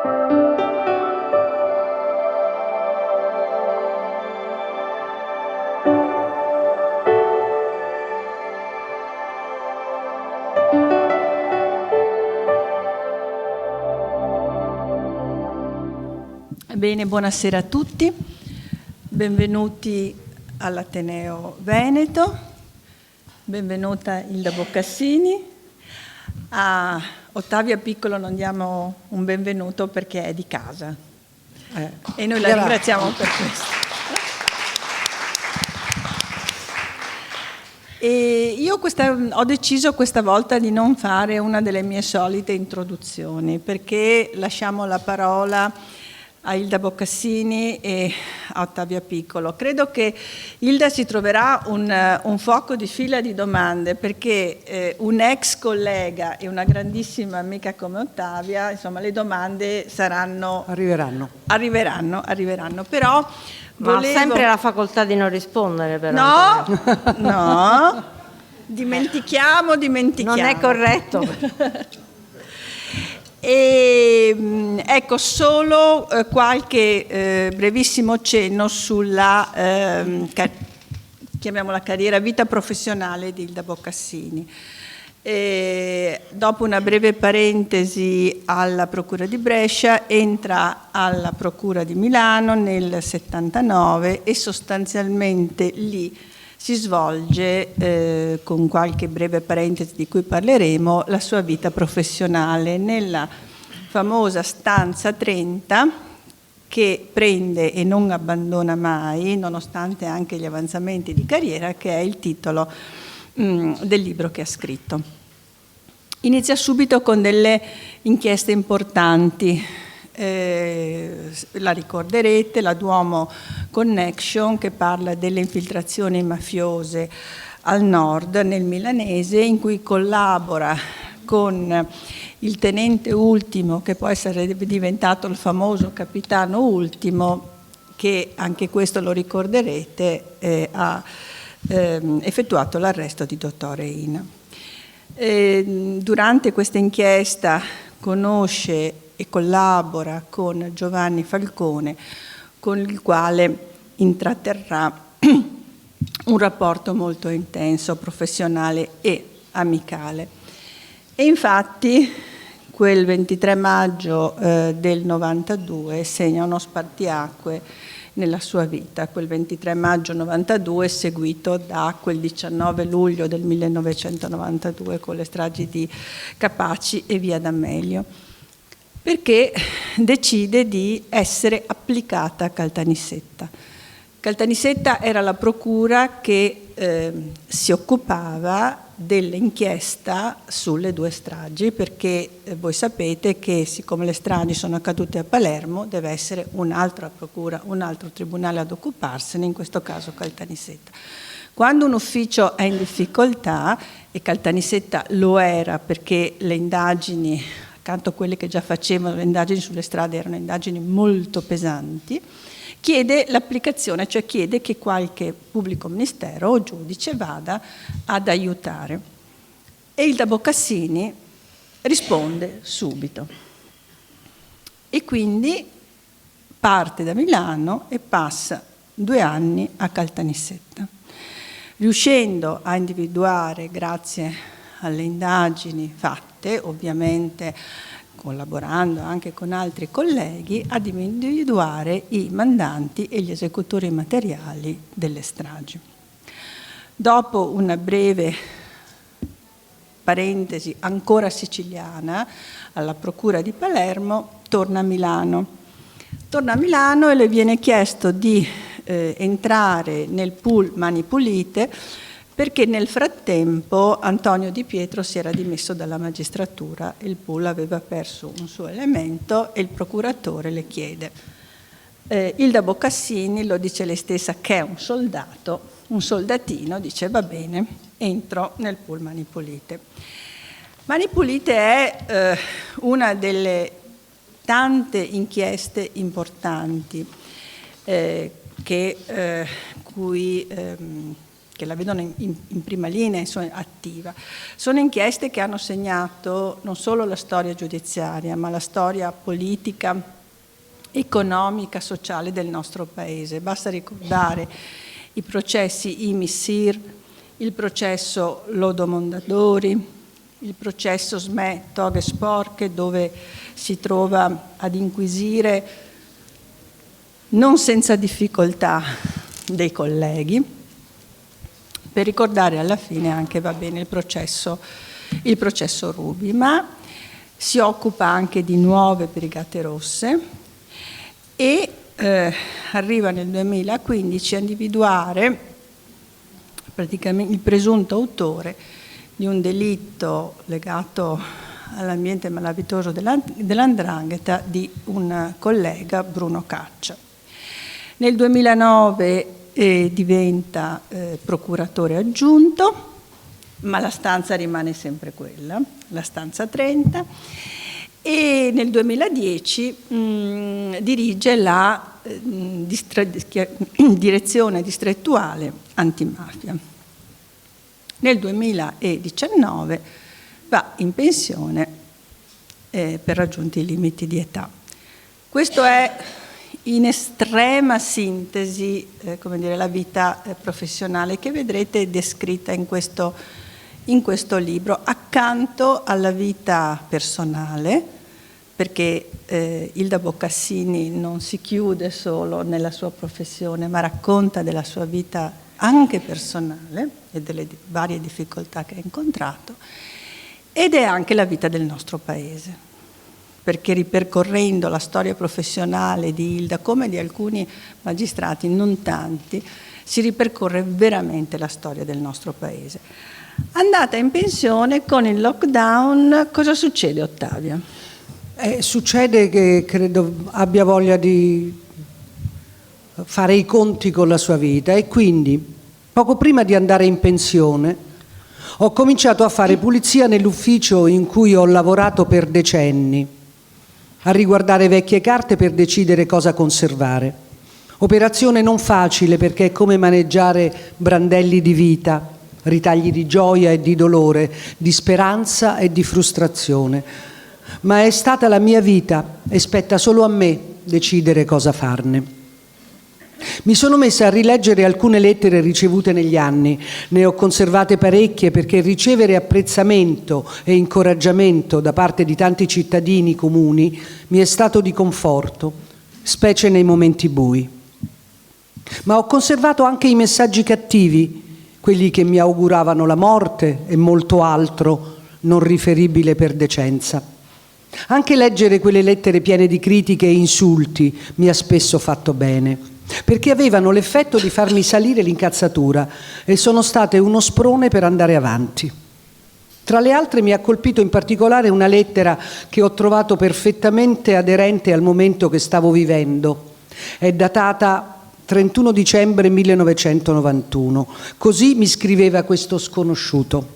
Bene, buonasera a tutti, benvenuti all'Ateneo Veneto, benvenuta Ilda Boccassini. A Ottavia Piccolo non diamo un benvenuto perché è di casa e noi la ringraziamo per questo. E io ho deciso questa volta di non fare una delle mie solite introduzioni, perché lasciamo la parola a Ilda Boccassini e a Ottavia Piccolo. Credo che Ilda si troverà un fuoco di fila di domande, perché un ex collega e una grandissima amica come Ottavia, insomma, le domande arriveranno. Però ma ha sempre la facoltà di non rispondere, però. No, dimentichiamo. Non è corretto. E ecco solo qualche brevissimo cenno sulla chiamiamola carriera, vita professionale di Ilda Boccassini. Dopo una breve parentesi alla Procura di Brescia, entra alla Procura di Milano nel 79 e sostanzialmente lì si svolge, con qualche breve parentesi di cui parleremo, la sua vita professionale nella famosa stanza 30 che prende e non abbandona mai, nonostante anche gli avanzamenti di carriera, che è il titolo del libro che ha scritto. Inizia subito con delle inchieste importanti. La ricorderete, la Duomo Connection, che parla delle infiltrazioni mafiose al nord nel milanese, in cui collabora con il tenente Ultimo, che poi sarebbe diventato il famoso capitano Ultimo, che anche questo lo ricorderete, ha effettuato l'arresto di Dottor Reina. Durante questa inchiesta conosce e collabora con Giovanni Falcone, con il quale intratterrà un rapporto molto intenso, professionale e amicale. E infatti quel 23 maggio del 92 segna uno spartiacque nella sua vita, quel 23 maggio 92 seguito da quel 19 luglio del 1992 con le stragi di Capaci e via D'Amelio, perché decide di essere applicata a Caltanissetta. Caltanissetta era la procura che si occupava dell'inchiesta sulle due stragi, perché voi sapete che siccome le stragi sono accadute a Palermo deve essere un'altra procura, un altro tribunale ad occuparsene, in questo caso Caltanissetta. Quando un ufficio è in difficoltà, e Caltanissetta lo era perché le indagini, accanto a quelle che già facevano, le indagini sulle strade erano indagini molto pesanti, chiede l'applicazione, cioè chiede che qualche pubblico ministero o giudice vada ad aiutare. E Ilda Boccassini risponde subito. E quindi parte da Milano e passa 2 anni a Caltanissetta, riuscendo a individuare, grazie alle indagini fatte, ovviamente collaborando anche con altri colleghi, ad individuare i mandanti e gli esecutori materiali delle stragi. Dopo una breve parentesi ancora siciliana alla Procura di Palermo, torna a Milano. Torna a Milano e le viene chiesto di entrare nel pool Mani Pulite, perché nel frattempo Antonio Di Pietro si era dimesso dalla magistratura, il pool aveva perso un suo elemento e il procuratore le chiede. Ilda Boccassini, lo dice lei stessa che è un soldato, un soldatino, dice va bene, entro nel pool Mani Pulite. Mani Pulite è una delle tante inchieste importanti che che la vedono in prima linea, attiva. Sono inchieste che hanno segnato non solo la storia giudiziaria, ma la storia politica, economica, sociale del nostro Paese. Basta ricordare i processi IMI-SIR, il processo Lodo Mondadori, il processo SME Toghe Sporche, dove si trova ad inquisire non senza difficoltà dei colleghi, per ricordare alla fine anche, va bene, il processo Ruby, ma si occupa anche di nuove Brigate Rosse e arriva nel 2015 a individuare praticamente il presunto autore di un delitto legato all'ambiente malavitoso dell''ndrangheta di un collega, Bruno Caccia. Nel 2009 diventa procuratore aggiunto, ma la stanza rimane sempre quella, la stanza 30, e nel 2010 dirige la direzione distrettuale antimafia. Nel 2019 va in pensione per raggiunti i limiti di età. Questo è in estrema sintesi come dire, la vita professionale che vedrete descritta in questo libro, accanto alla vita personale, perché Ilda Boccassini non si chiude solo nella sua professione, ma racconta della sua vita anche personale e delle varie difficoltà che ha incontrato, ed è anche la vita del nostro Paese, perché ripercorrendo la storia professionale di Ilda, come di alcuni magistrati, non tanti, si ripercorre veramente la storia del nostro Paese. Andata in pensione con il lockdown, cosa succede, Ottavia? Succede che credo abbia voglia di fare i conti con la sua vita e quindi, poco prima di andare in pensione, ho cominciato a fare pulizia nell'ufficio in cui ho lavorato per decenni, a riguardare vecchie carte per decidere cosa conservare. Operazione non facile, perché è come maneggiare brandelli di vita, ritagli di gioia e di dolore, di speranza e di frustrazione. Ma è stata la mia vita e spetta solo a me decidere cosa farne. Mi sono messa a rileggere alcune lettere ricevute negli anni, ne ho conservate parecchie perché ricevere apprezzamento e incoraggiamento da parte di tanti cittadini comuni mi è stato di conforto, specie nei momenti bui. Ma ho conservato anche i messaggi cattivi, quelli che mi auguravano la morte e molto altro non riferibile per decenza. Anche leggere quelle lettere piene di critiche e insulti mi ha spesso fatto bene, perché avevano l'effetto di farmi salire l'incazzatura e sono state uno sprone per andare avanti. Tra le altre mi ha colpito in particolare una lettera che ho trovato perfettamente aderente al momento che stavo vivendo. È datata 31 dicembre 1991. Così mi scriveva questo sconosciuto.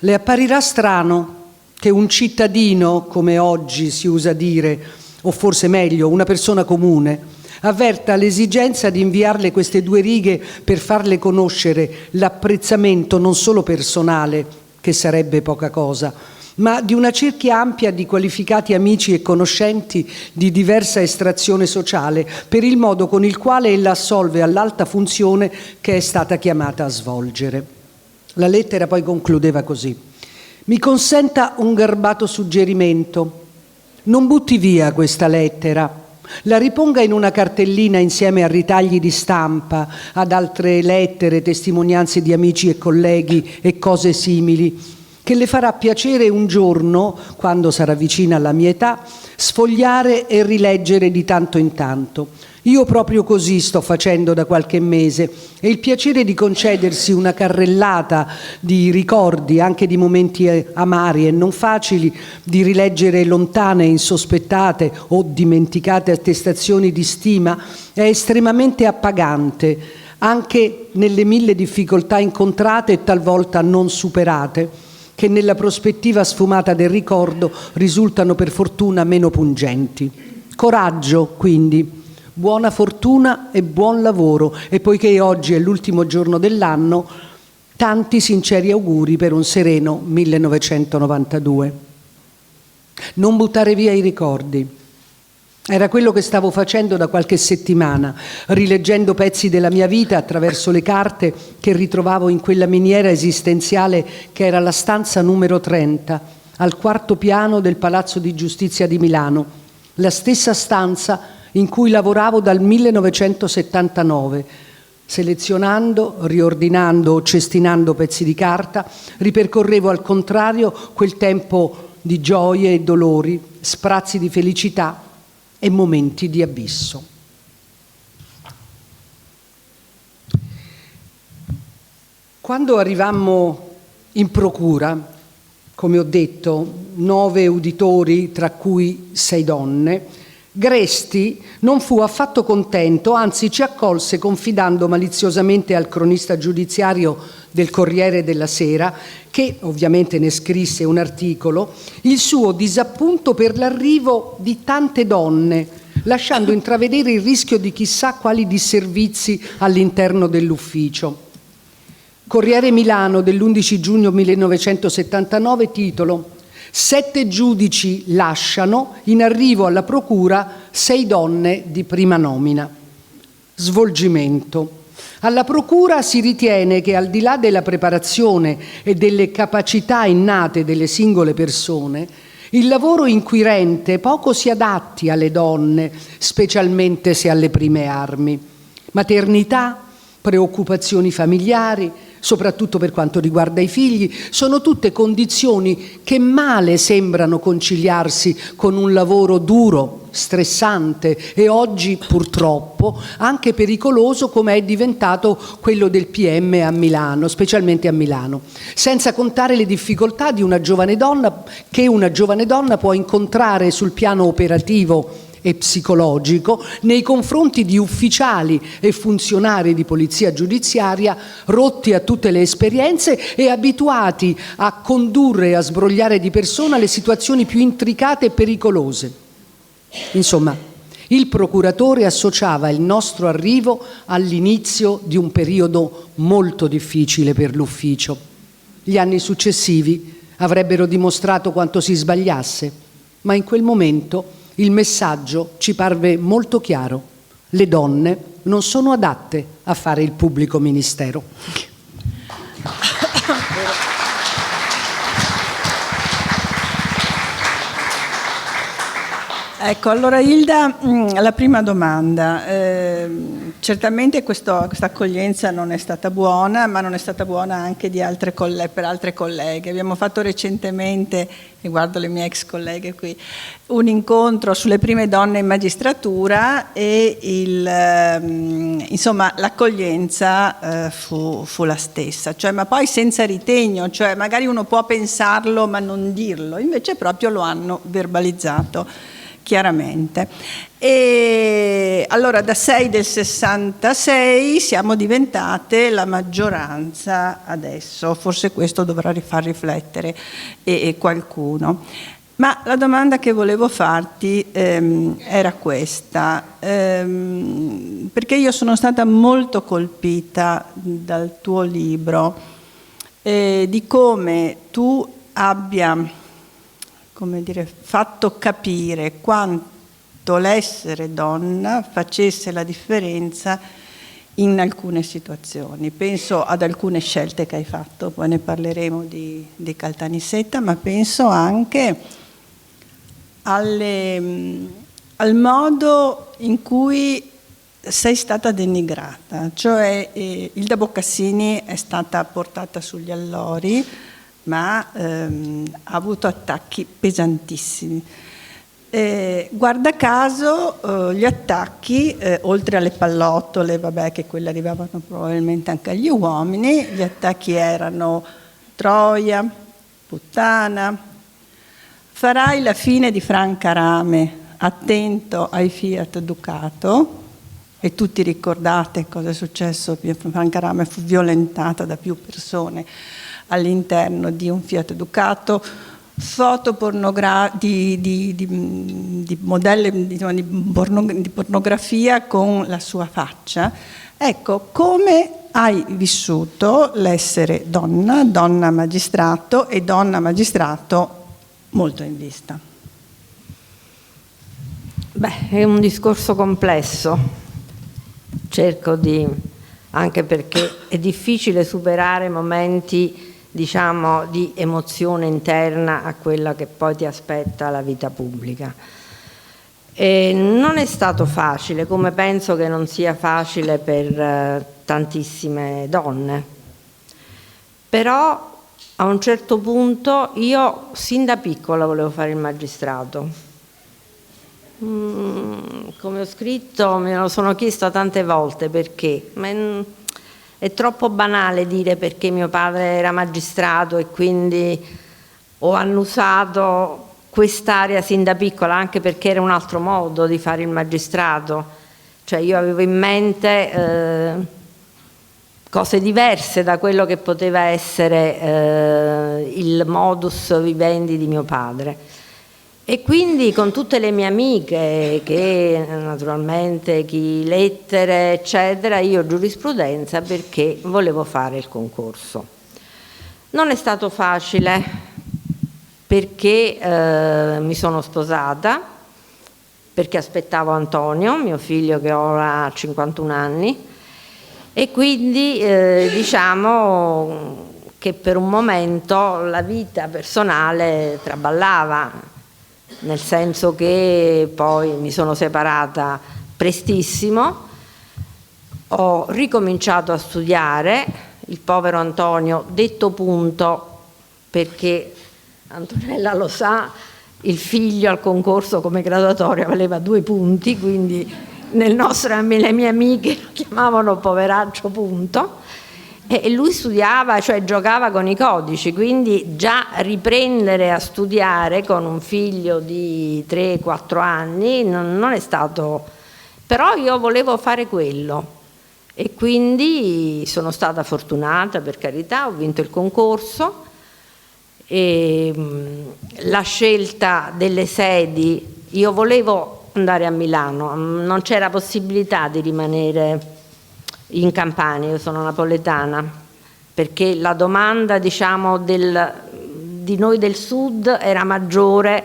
Le apparirà strano che un cittadino, come oggi si usa dire, o forse meglio, una persona comune, avverta l'esigenza di inviarle queste 2 righe per farle conoscere l'apprezzamento non solo personale, che sarebbe poca cosa, ma di una cerchia ampia di qualificati amici e conoscenti di diversa estrazione sociale per il modo con il quale ella assolve all'alta funzione che è stata chiamata a svolgere. La lettera poi concludeva così: mi consenta un garbato suggerimento. Non butti via questa lettera. La riponga in una cartellina insieme a ritagli di stampa, ad altre lettere, testimonianze di amici e colleghi e cose simili, che le farà piacere un giorno, quando sarà vicina alla mia età, sfogliare e rileggere di tanto in tanto. Io proprio così sto facendo da qualche mese e il piacere di concedersi una carrellata di ricordi, anche di momenti amari e non facili, di rileggere lontane, insospettate o dimenticate attestazioni di stima, è estremamente appagante, anche nelle 1000 difficoltà incontrate e talvolta non superate, che nella prospettiva sfumata del ricordo risultano per fortuna meno pungenti. Coraggio, quindi. buona fortuna e buon lavoro, e poiché oggi è l'ultimo giorno dell'anno, tanti sinceri auguri per un sereno 1992. Non buttare via i ricordi. Era quello che stavo facendo da qualche settimana, rileggendo pezzi della mia vita attraverso le carte che ritrovavo in quella miniera esistenziale che era la stanza numero 30, al 4° piano del Palazzo di Giustizia di Milano, la stessa stanza in cui lavoravo dal 1979, selezionando, riordinando, cestinando pezzi di carta, ripercorrevo al contrario quel tempo di gioie e dolori, sprazzi di felicità e momenti di abisso. Quando arrivammo in procura, come ho detto, 9 uditori, tra cui 6 donne, Gresti non fu affatto contento, anzi ci accolse confidando maliziosamente al cronista giudiziario del Corriere della Sera, che ovviamente ne scrisse un articolo, il suo disappunto per l'arrivo di tante donne, lasciando intravedere il rischio di chissà quali disservizi all'interno dell'ufficio. Corriere Milano dell'11 giugno 1979, titolo: 7 giudici lasciano, in arrivo alla procura 6 donne di prima nomina. Svolgimento. Alla procura si ritiene che, al di là della preparazione e delle capacità innate delle singole persone, il lavoro inquirente poco si adatti alle donne, specialmente se alle prime armi. Maternità, preoccupazioni familiari, soprattutto per quanto riguarda i figli, sono tutte condizioni che male sembrano conciliarsi con un lavoro duro, stressante e oggi purtroppo anche pericoloso come è diventato quello del PM a Milano, specialmente a Milano, senza contare le difficoltà di una giovane donna che una giovane donna può incontrare sul piano operativo e psicologico nei confronti di ufficiali e funzionari di polizia giudiziaria rotti a tutte le esperienze e abituati a condurre e a sbrogliare di persona le situazioni più intricate e pericolose. Insomma, il procuratore associava il nostro arrivo all'inizio di un periodo molto difficile per l'ufficio. Gli anni successivi avrebbero dimostrato quanto si sbagliasse, ma in quel momento il messaggio ci parve molto chiaro: le donne non sono adatte a fare il pubblico ministero. Ecco, allora Hilda, la prima domanda. Certamente questa accoglienza non è stata buona, ma non è stata buona anche per altre colleghe. Abbiamo fatto recentemente, e guardo le mie ex colleghe qui, un incontro sulle prime donne in magistratura e insomma l'accoglienza fu la stessa, cioè, ma poi senza ritegno, cioè magari uno può pensarlo ma non dirlo, invece proprio lo hanno verbalizzato chiaramente. E allora da 6 del 66 siamo diventate la maggioranza adesso, forse questo dovrà far riflettere qualcuno. Ma la domanda che volevo farti era questa, perché io sono stata molto colpita dal tuo libro, di come tu abbia, come dire, fatto capire quanto l'essere donna facesse la differenza in alcune situazioni. Penso ad alcune scelte che hai fatto, poi ne parleremo di Caltanissetta, ma penso anche al modo in cui sei stata denigrata. Cioè Hilda Boccassini è stata portata sugli allori, ma ha avuto attacchi pesantissimi. Guarda caso gli attacchi, oltre alle pallottole, vabbè, che quelle arrivavano probabilmente anche agli uomini, gli attacchi erano troia, puttana, farai la fine di Franca Rame, attento ai Fiat Ducato, e tutti ricordate cosa è successo. Franca Rame fu violentata da più persone all'interno di un Fiat Ducato, di modelli di pornografia con la sua faccia. Ecco, come hai vissuto l'essere donna, donna magistrato e donna magistrato molto in vista? Beh, è un discorso complesso, anche perché è difficile superare momenti, diciamo, di emozione interna a quella che poi ti aspetta la vita pubblica. E non è stato facile, come penso che non sia facile per tantissime donne, però a un certo punto io sin da piccola volevo fare il magistrato. Come ho scritto, me lo sono chiesto tante volte perché, ma è troppo banale dire perché mio padre era magistrato e quindi ho annusato quest'area sin da piccola, anche perché era un altro modo di fare il magistrato, cioè io avevo in mente cose diverse da quello che poteva essere il modus vivendi di mio padre. E quindi con tutte le mie amiche, che naturalmente chi lettere eccetera, io giurisprudenza perché volevo fare il concorso. Non è stato facile perché mi sono sposata, perché aspettavo Antonio, mio figlio che ora ha 51 anni, e quindi diciamo che per un momento la vita personale traballava, nel senso che poi mi sono separata prestissimo, ho ricominciato a studiare, il povero Antonio, detto punto, perché Antonella lo sa, il figlio al concorso come graduatoria valeva 2 punti, quindi le mie amiche lo chiamavano poveraccio punto, e lui studiava, cioè giocava con i codici, quindi già riprendere a studiare con un figlio di 3-4 anni non è stato, però io volevo fare quello e quindi sono stata fortunata, per carità, ho vinto il concorso e la scelta delle sedi, io volevo andare a Milano, non c'era possibilità di rimanere in Campania, io sono napoletana, perché la domanda, diciamo, di noi del sud era maggiore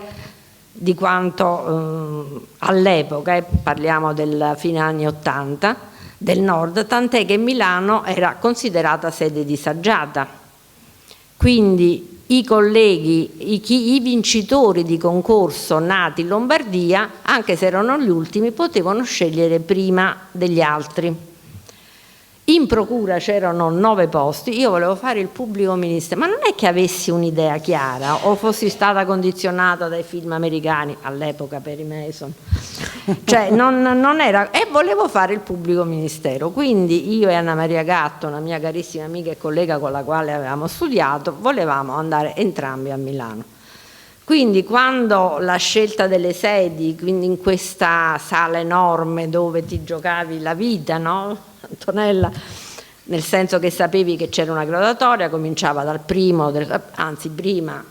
di quanto all'epoca, parliamo del fine anni 80, del nord, tant'è che Milano era considerata sede disagiata. Quindi i colleghi, i vincitori di concorso nati in Lombardia, anche se erano gli ultimi, potevano scegliere prima degli altri. In procura c'erano 9 posti, io volevo fare il pubblico ministero, ma non è che avessi un'idea chiara o fossi stata condizionata dai film americani, all'epoca Perry Mason, cioè non era, e volevo fare il pubblico ministero, quindi io e Anna Maria Gatto, una mia carissima amica e collega con la quale avevamo studiato, volevamo andare entrambi a Milano. Quindi quando la scelta delle sedi, quindi in questa sala enorme dove ti giocavi la vita, no Antonella? Nel senso che sapevi che c'era una graduatoria, cominciava dal prima,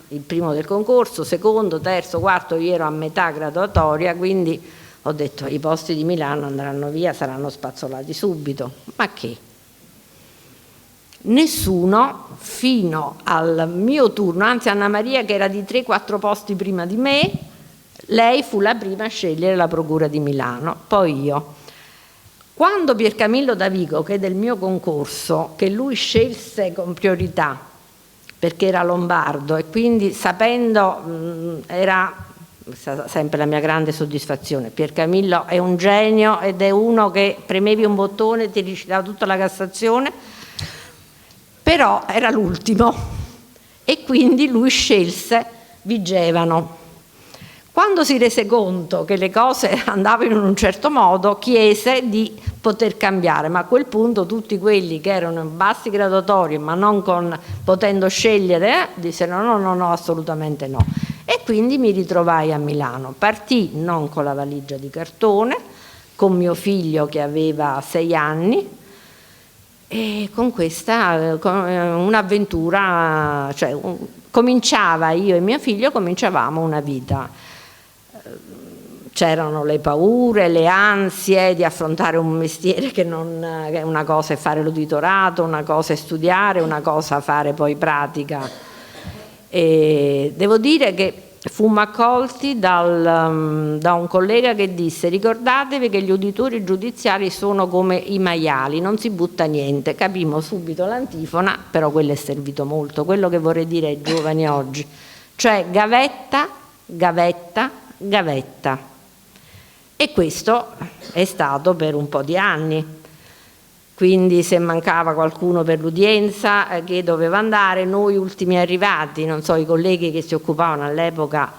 il primo del concorso, secondo, terzo, quarto, io ero a metà graduatoria, quindi ho detto i posti di Milano andranno via, saranno spazzolati subito. Ma che? Nessuno fino al mio turno, anzi Anna Maria che era di 3-4 posti prima di me, lei fu la prima a scegliere la procura di Milano, poi io. Quando Piercamillo Davigo, che è del mio concorso, che lui scelse con priorità perché era lombardo e quindi sapendo, era sempre la mia grande soddisfazione, Piercamillo è un genio ed è uno che premevi un bottone e ti recitava tutta la Cassazione, però era l'ultimo e quindi lui scelse Vigevano. Quando si rese conto che le cose andavano in un certo modo, chiese di poter cambiare, ma a quel punto tutti quelli che erano in bassi graduatori ma non potendo scegliere, dissero no, assolutamente no. E quindi mi ritrovai a Milano. Partii non con la valigia di cartone, con mio figlio che aveva 6 anni, e con questa un'avventura, cioè cominciava, io e mio figlio cominciavamo una vita. C'erano le paure, le ansie di affrontare un mestiere che una cosa è fare l'uditorato, una cosa è studiare, una cosa fare poi pratica. E devo dire che fummo accolti da un collega che disse: ricordatevi che gli uditori giudiziari sono come i maiali, non si butta niente. Capimmo subito l'antifona, però quello è servito molto. Quello che vorrei dire ai giovani oggi, cioè gavetta, gavetta, gavetta. E questo è stato per un po' di anni. Quindi se mancava qualcuno per l'udienza che doveva andare, noi ultimi arrivati, non so, i colleghi che si occupavano all'epoca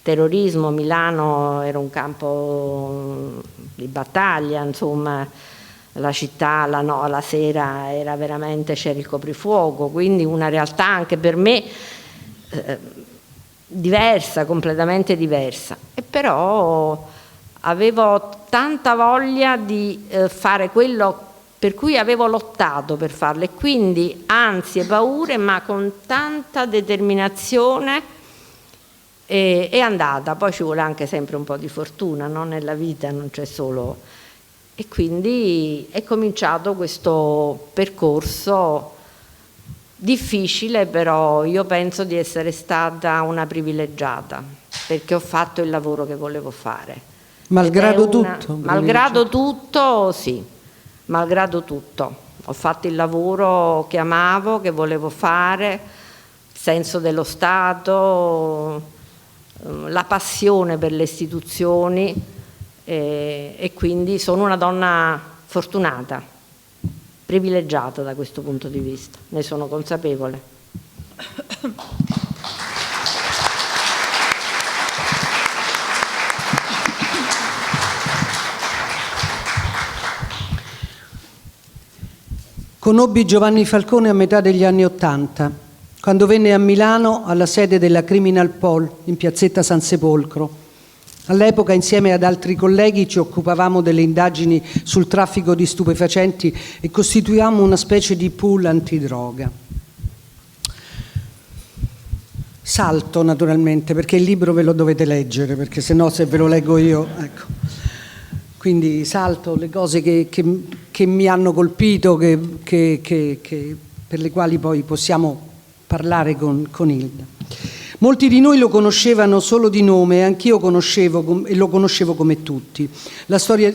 terrorismo, Milano era un campo di battaglia, insomma, la città la sera era veramente, c'era il coprifuoco, quindi una realtà anche per me diversa, completamente diversa. E però avevo tanta voglia di fare quello per cui avevo lottato per farlo, e quindi ansie, paure, ma con tanta determinazione è andata. Poi ci vuole anche sempre un po' di fortuna, no? Nella vita non c'è solo. E quindi è cominciato questo percorso difficile, però io penso di essere stata una privilegiata, perché ho fatto il lavoro che volevo fare. Malgrado tutto? Malgrado tutto, sì. Malgrado tutto, ho fatto il lavoro che amavo, che volevo fare, il senso dello Stato, la passione per le istituzioni, e quindi sono una donna fortunata, privilegiata da questo punto di vista, ne sono consapevole. Conobbi Giovanni Falcone a metà degli anni '80, quando venne a Milano alla sede della Criminal Pol in piazzetta San Sepolcro. All'epoca, insieme ad altri colleghi, ci occupavamo delle indagini sul traffico di stupefacenti e costituivamo una specie di pool antidroga. Salto naturalmente, perché il libro ve lo dovete leggere, perché se no, se ve lo leggo io, ecco. Quindi salto le cose che mi hanno colpito, per le quali poi possiamo parlare con Hilda. Molti di noi lo conoscevano solo di nome, e anch'io lo conoscevo come tutti.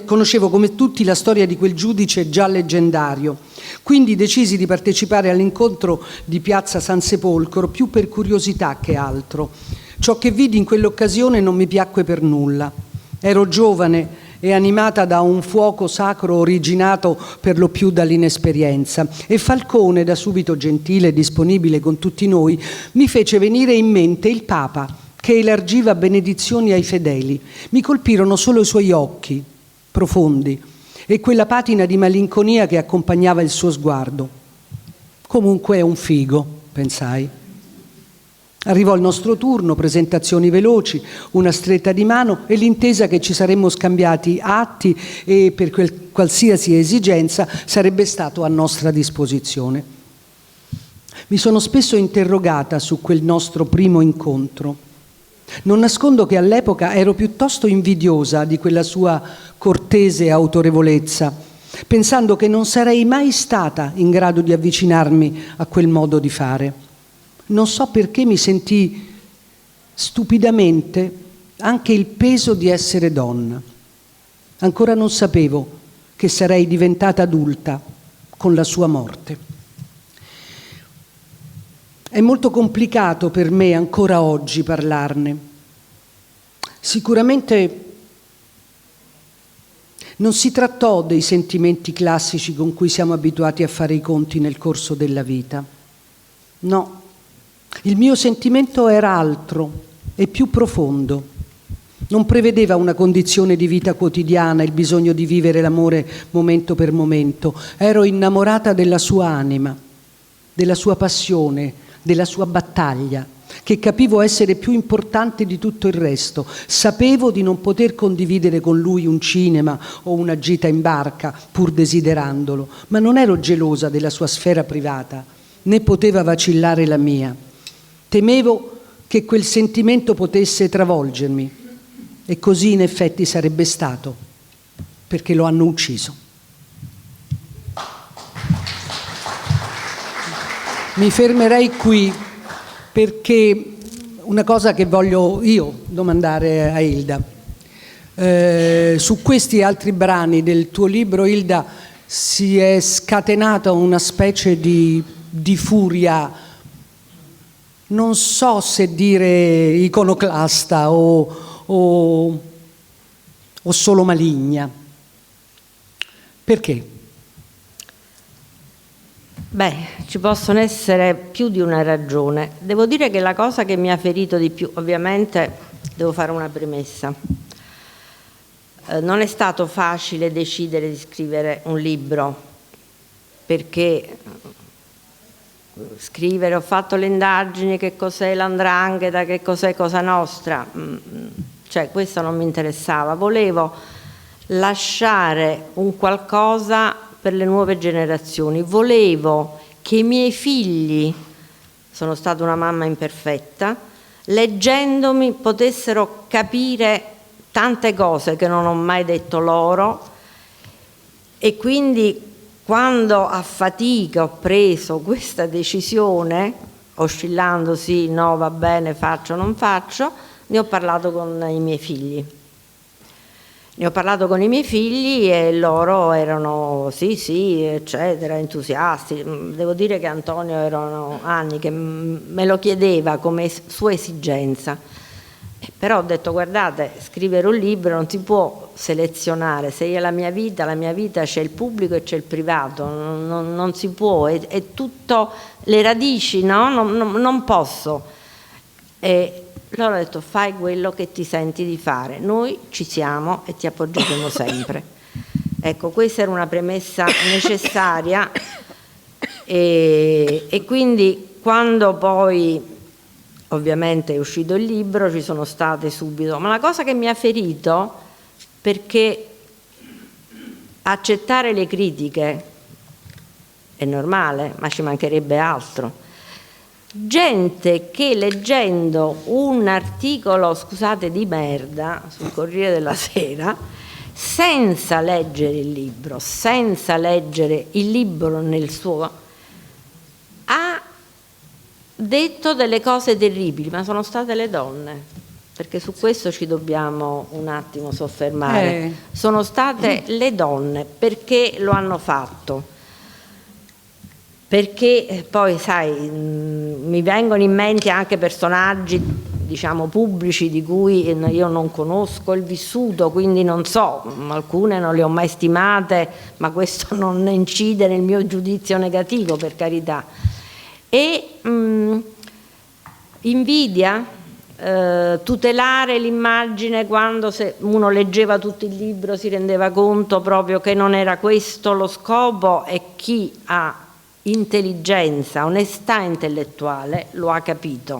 Conoscevo come tutti la storia di quel giudice già leggendario. Quindi decisi di partecipare all'incontro di piazza San Sepolcro più per curiosità che altro. Ciò che vidi in quell'occasione non mi piacque per nulla. Ero giovane e animata da un fuoco sacro originato per lo più dall'inesperienza, e Falcone, da subito gentile e disponibile con tutti noi, mi fece venire in mente il Papa che elargiva benedizioni ai fedeli. Mi colpirono solo i suoi occhi profondi e quella patina di malinconia che accompagnava il suo sguardo. Comunque è un figo, pensai. Arrivò il nostro turno, presentazioni veloci, una stretta di mano e l'intesa che ci saremmo scambiati atti e per qualsiasi esigenza sarebbe stato a nostra disposizione. Mi sono spesso interrogata su quel nostro primo incontro. Non nascondo che all'epoca ero piuttosto invidiosa di quella sua cortese autorevolezza, pensando che non sarei mai stata in grado di avvicinarmi a quel modo di fare. Non so perché mi sentii stupidamente anche il peso di essere donna. Ancora non sapevo che sarei diventata adulta con la sua morte. È molto complicato per me ancora oggi parlarne. Sicuramente non si trattò dei sentimenti classici con cui siamo abituati a fare i conti nel corso della vita. No. Il mio sentimento era altro e più profondo. Non prevedeva una condizione di vita quotidiana, il bisogno di vivere l'amore momento per momento. Ero innamorata della sua anima, della sua passione, della sua battaglia, che capivo essere più importante di tutto il resto. Sapevo di non poter condividere con lui un cinema o una gita in barca, pur desiderandolo, ma non ero gelosa della sua sfera privata, né poteva vacillare la mia. Temevo che quel sentimento potesse travolgermi, e così in effetti sarebbe stato, perché lo hanno ucciso. Mi fermerei qui perché una cosa che voglio io domandare a Hilda. Su questi altri brani del tuo libro, Hilda, si è scatenata una specie di furia, non so se dire iconoclasta o solo maligna. Perché? Beh, ci possono essere più di una ragione. Devo dire che la cosa che mi ha ferito di più, ovviamente devo fare una premessa, non è stato facile decidere di scrivere un libro, perché scrivere, ho fatto le indagini, che cos'è l''ndrangheta, che cos'è Cosa Nostra, cioè questo non mi interessava, volevo lasciare un qualcosa per le nuove generazioni, volevo che i miei figli, sono stata una mamma imperfetta, leggendomi potessero capire tante cose che non ho mai detto loro, e quindi quando a fatica ho preso questa decisione, oscillando sì, no, va bene, faccio, non faccio, ne ho parlato con i miei figli. Ne ho parlato con i miei figli e loro erano sì, eccetera, entusiasti. Devo dire che Antonio erano anni che me lo chiedeva come sua esigenza. Però ho detto, guardate, scrivere un libro non si può selezionare, se è la mia vita c'è il pubblico e c'è il privato, non si può, è tutto le radici, no? Non posso. E allora ho detto, fai quello che ti senti di fare, noi ci siamo e ti appoggeremo sempre. Ecco, questa era una premessa necessaria e quindi quando poi ovviamente è uscito il libro ci sono state subito, ma la cosa che mi ha ferito, perché accettare le critiche è normale, ma ci mancherebbe altro. Gente che leggendo un articolo, scusate, di merda sul Corriere della Sera, senza leggere il libro, nel suo, ha detto delle cose terribili, ma sono state le donne, perché su questo ci dobbiamo un attimo soffermare. Sono state le donne, perché lo hanno fatto. Perché poi, sai, mi vengono in mente anche personaggi, diciamo, pubblici di cui io non conosco il vissuto, quindi non so, alcune non le ho mai stimate, ma questo non incide nel mio giudizio negativo, per carità. E invidia, tutelare l'immagine, quando se uno leggeva tutto il libro si rendeva conto proprio che non era questo lo scopo, e chi ha intelligenza, onestà intellettuale lo ha capito.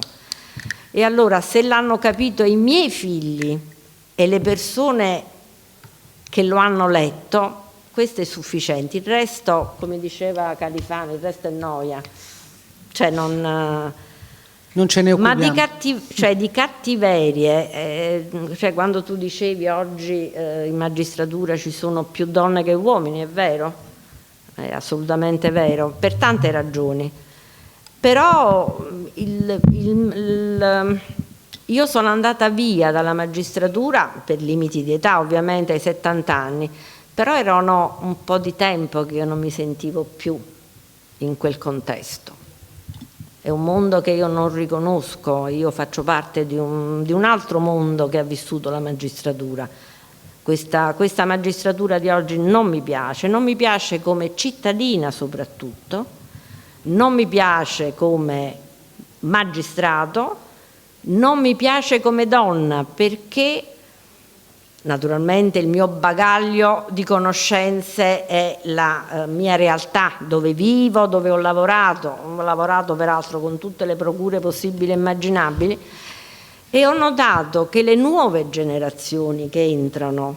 E allora, se l'hanno capito i miei figli e le persone che lo hanno letto, questo è sufficiente. Il resto, come diceva Califano, il resto è noia, cioè non ce ne occupiamo. Ma di cattiverie, cioè quando tu dicevi oggi in magistratura ci sono più donne che uomini, è vero? È assolutamente vero, per tante ragioni. Però io sono andata via dalla magistratura per limiti di età, ovviamente ai 70 anni, però erano un po' di tempo che io non mi sentivo più in quel contesto. È un mondo che io non riconosco, io faccio parte di un altro mondo che ha vissuto la magistratura. Questa magistratura di oggi non mi piace come cittadina soprattutto, non mi piace come magistrato, non mi piace come donna, perché naturalmente il mio bagaglio di conoscenze è la mia realtà, dove vivo, dove ho lavorato peraltro con tutte le procure possibili e immaginabili, e ho notato che le nuove generazioni che entrano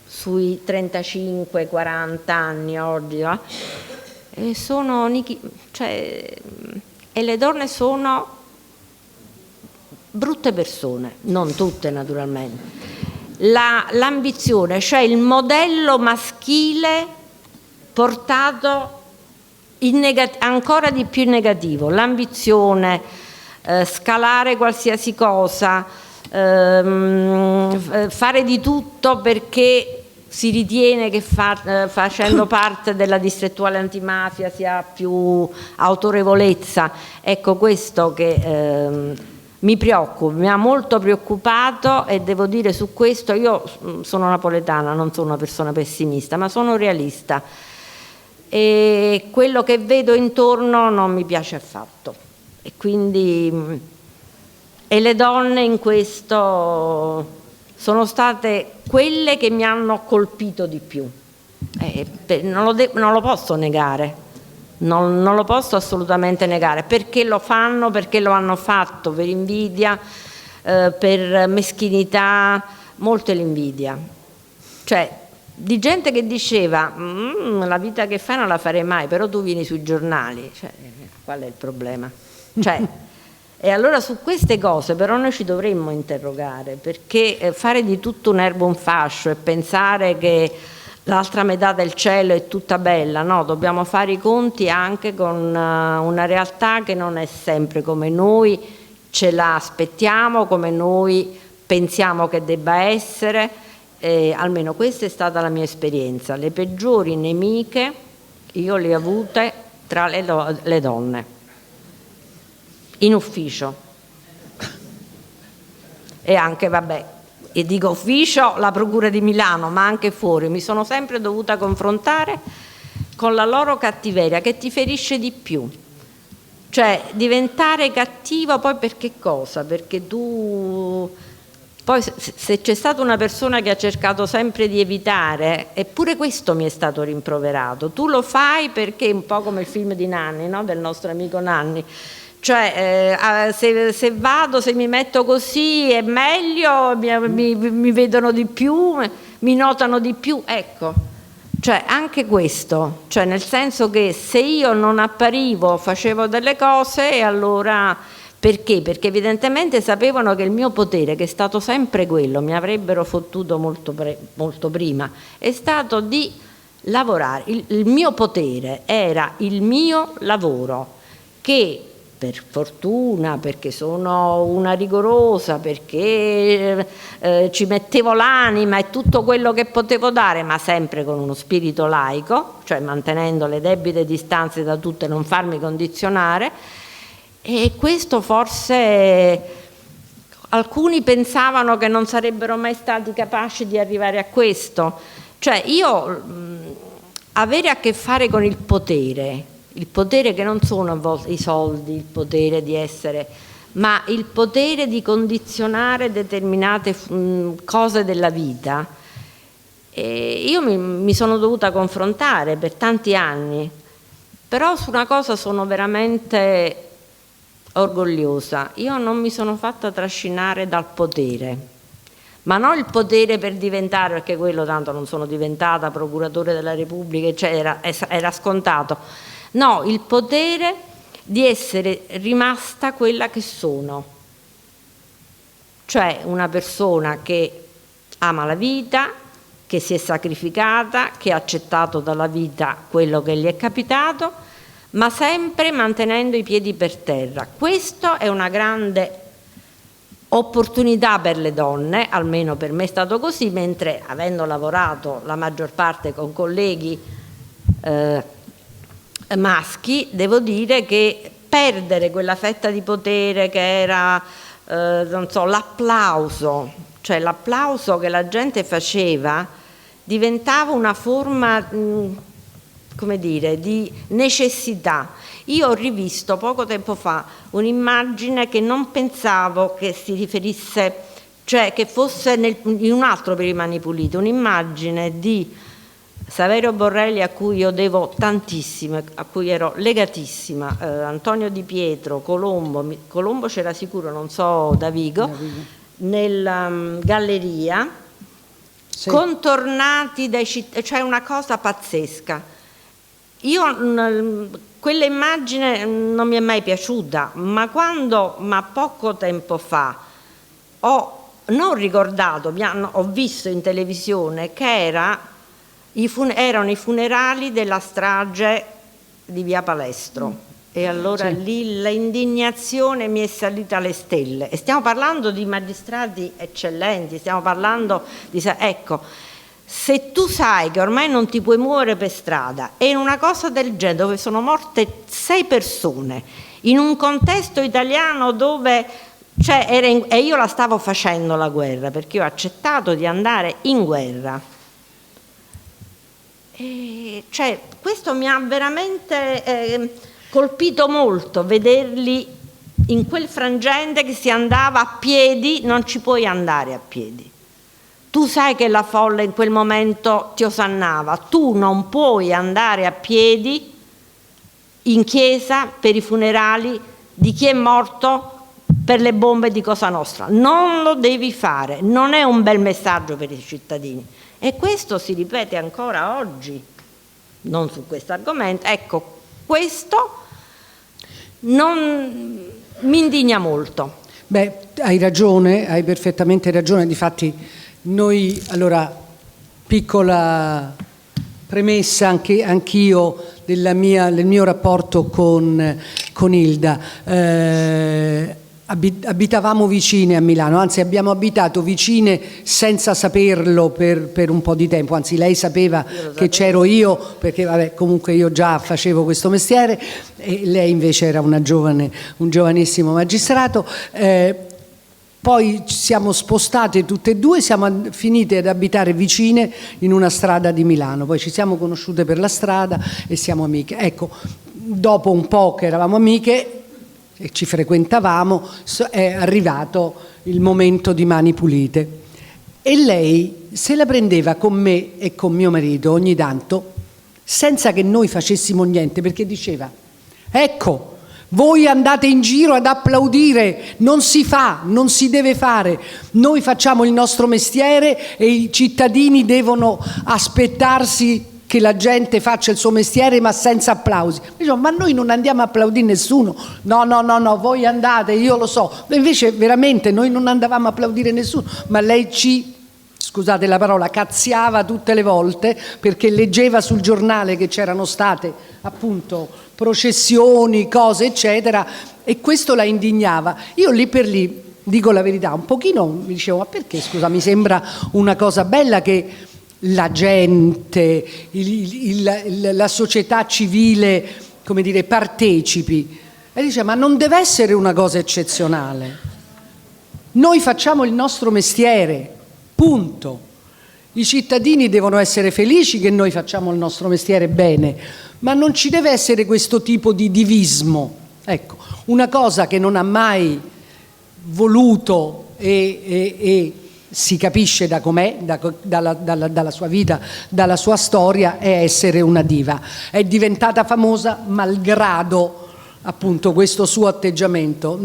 sui 35-40 anni oggi e le donne sono brutte persone, non tutte naturalmente. L'ambizione, cioè il modello maschile portato ancora di più in negativo, l'ambizione, scalare qualsiasi cosa, fare di tutto perché si ritiene che facendo parte della distrettuale antimafia si ha più autorevolezza. Ecco, questo che mi preoccupa, mi ha molto preoccupato, e devo dire su questo, io sono napoletana, non sono una persona pessimista, ma sono realista, e quello che vedo intorno non mi piace affatto, e quindi le donne in questo sono state quelle che mi hanno colpito di più, non lo posso negare, non lo posso assolutamente negare, perché lo fanno, perché lo hanno fatto per invidia, per meschinità, molto l'invidia, cioè di gente che diceva la vita che fai non la farei mai, però tu vieni sui giornali, cioè, qual è il problema? Cioè, e allora su queste cose però noi ci dovremmo interrogare, perché fare di tutto un'erba un fascio e pensare che l'altra metà del cielo è tutta bella, no, dobbiamo fare i conti anche con una realtà che non è sempre come noi ce la aspettiamo, come noi pensiamo che debba essere, almeno questa è stata la mia esperienza. Le peggiori nemiche io le ho avute tra le donne, in ufficio, e anche, vabbè, e dico ufficio, la Procura di Milano, ma anche fuori, mi sono sempre dovuta confrontare con la loro cattiveria, che ti ferisce di più, cioè diventare cattivo poi per che cosa? Perché tu poi, se c'è stata una persona che ha cercato sempre di evitare, eppure questo mi è stato rimproverato, tu lo fai perché, un po' come il film di Nanni, no? Del nostro amico Nanni, cioè se vado, se mi metto così è meglio, mi vedono di più, mi notano di più, ecco, cioè anche questo, cioè nel senso che se io non apparivo, facevo delle cose, e allora perché? Perché evidentemente sapevano che il mio potere, che è stato sempre quello, mi avrebbero fottuto molto prima, è stato di lavorare. Il mio potere era il mio lavoro, che per fortuna, perché sono una rigorosa, perché ci mettevo l'anima e tutto quello che potevo dare, ma sempre con uno spirito laico, cioè mantenendo le debite distanze da tutte, non farmi condizionare, e questo forse alcuni pensavano che non sarebbero mai stati capaci di arrivare a questo. Cioè io avere a che fare con il potere che non sono a volte i soldi, il potere di essere, ma il potere di condizionare determinate cose della vita, io mi sono dovuta confrontare per tanti anni, però su una cosa sono veramente orgogliosa: io non mi sono fatta trascinare dal potere, ma non il potere per diventare, perché quello tanto non sono diventata procuratore della Repubblica, eccetera, era scontato. No, il potere di essere rimasta quella che sono, cioè una persona che ama la vita, che si è sacrificata, che ha accettato dalla vita quello che gli è capitato, ma sempre mantenendo i piedi per terra. Questo è una grande opportunità per le donne, almeno per me è stato così, mentre avendo lavorato la maggior parte con colleghi maschi, devo dire che perdere quella fetta di potere che era non so, l'applauso, cioè l'applauso che la gente faceva diventava una forma come dire, di necessità. Io ho rivisto poco tempo fa un'immagine che non pensavo che si riferisse, cioè che fosse in un altro per i Mani Pulite, un'immagine di Saverio Borrelli, a cui io devo tantissimo, a cui ero legatissima, Antonio Di Pietro, Colombo c'era sicuro, non so Davigo, nella galleria, sì, contornati dai cittadini, cioè una cosa pazzesca. Quella immagine non mi è mai piaciuta, ma poco tempo fa non ricordato, ho visto in televisione che erano i funerali della strage di Via Palestro. E allora lì l'indignazione mi è salita alle stelle. E stiamo parlando di magistrati eccellenti, stiamo parlando di... Ecco, se tu sai che ormai non ti puoi muovere per strada e in una cosa del genere, dove sono morte 6 persone, in un contesto italiano dove... e io la stavo facendo la guerra, perché io ho accettato di andare in guerra. Questo mi ha veramente colpito molto, vederli in quel frangente che si andava a piedi. Non ci puoi andare a piedi. Tu sai che la folla in quel momento ti osannava, tu non puoi andare a piedi in chiesa per i funerali di chi è morto per le bombe di Cosa Nostra. Non lo devi fare, non è un bel messaggio per i cittadini. E questo si ripete ancora oggi, non su questo argomento. Ecco, questo non mi indigna molto. Beh, hai ragione, hai perfettamente ragione. Difatti noi, allora, piccola premessa anch'io del mio rapporto con Ilda. Abitavamo vicine a Milano, anzi abbiamo abitato vicine senza saperlo per un po' di tempo, anzi lei sapeva che c'ero io, perché vabbè, comunque io già facevo questo mestiere e lei invece era un giovanissimo magistrato. Poi ci siamo spostate tutte e due, siamo finite ad abitare vicine in una strada di Milano, poi ci siamo conosciute per la strada e siamo amiche. Ecco, dopo un po' che eravamo amiche e ci frequentavamo, è arrivato il momento di Mani Pulite e lei se la prendeva con me e con mio marito ogni tanto senza che noi facessimo niente, perché diceva: ecco, voi andate in giro ad applaudire, non si fa, non si deve fare, noi facciamo il nostro mestiere e i cittadini devono aspettarsi che la gente faccia il suo mestiere ma senza applausi. Ma noi non andiamo a applaudire nessuno. No, voi andate, io lo so. Invece veramente noi non andavamo a applaudire nessuno, ma lei ci, scusate la parola, cazziava tutte le volte perché leggeva sul giornale che c'erano state appunto processioni, cose eccetera, e questo la indignava. Io lì per lì, dico la verità, un pochino mi dicevo: ma perché, scusa, mi sembra una cosa bella che la gente, la società civile, come dire, partecipi. E dice: ma non deve essere una cosa eccezionale. Noi facciamo il nostro mestiere, punto. I cittadini devono essere felici che noi facciamo il nostro mestiere bene, ma non ci deve essere questo tipo di divismo. Ecco, una cosa che non ha mai voluto e si capisce da com'è, dalla sua vita, dalla sua storia, è essere una diva. È diventata famosa malgrado appunto questo suo atteggiamento.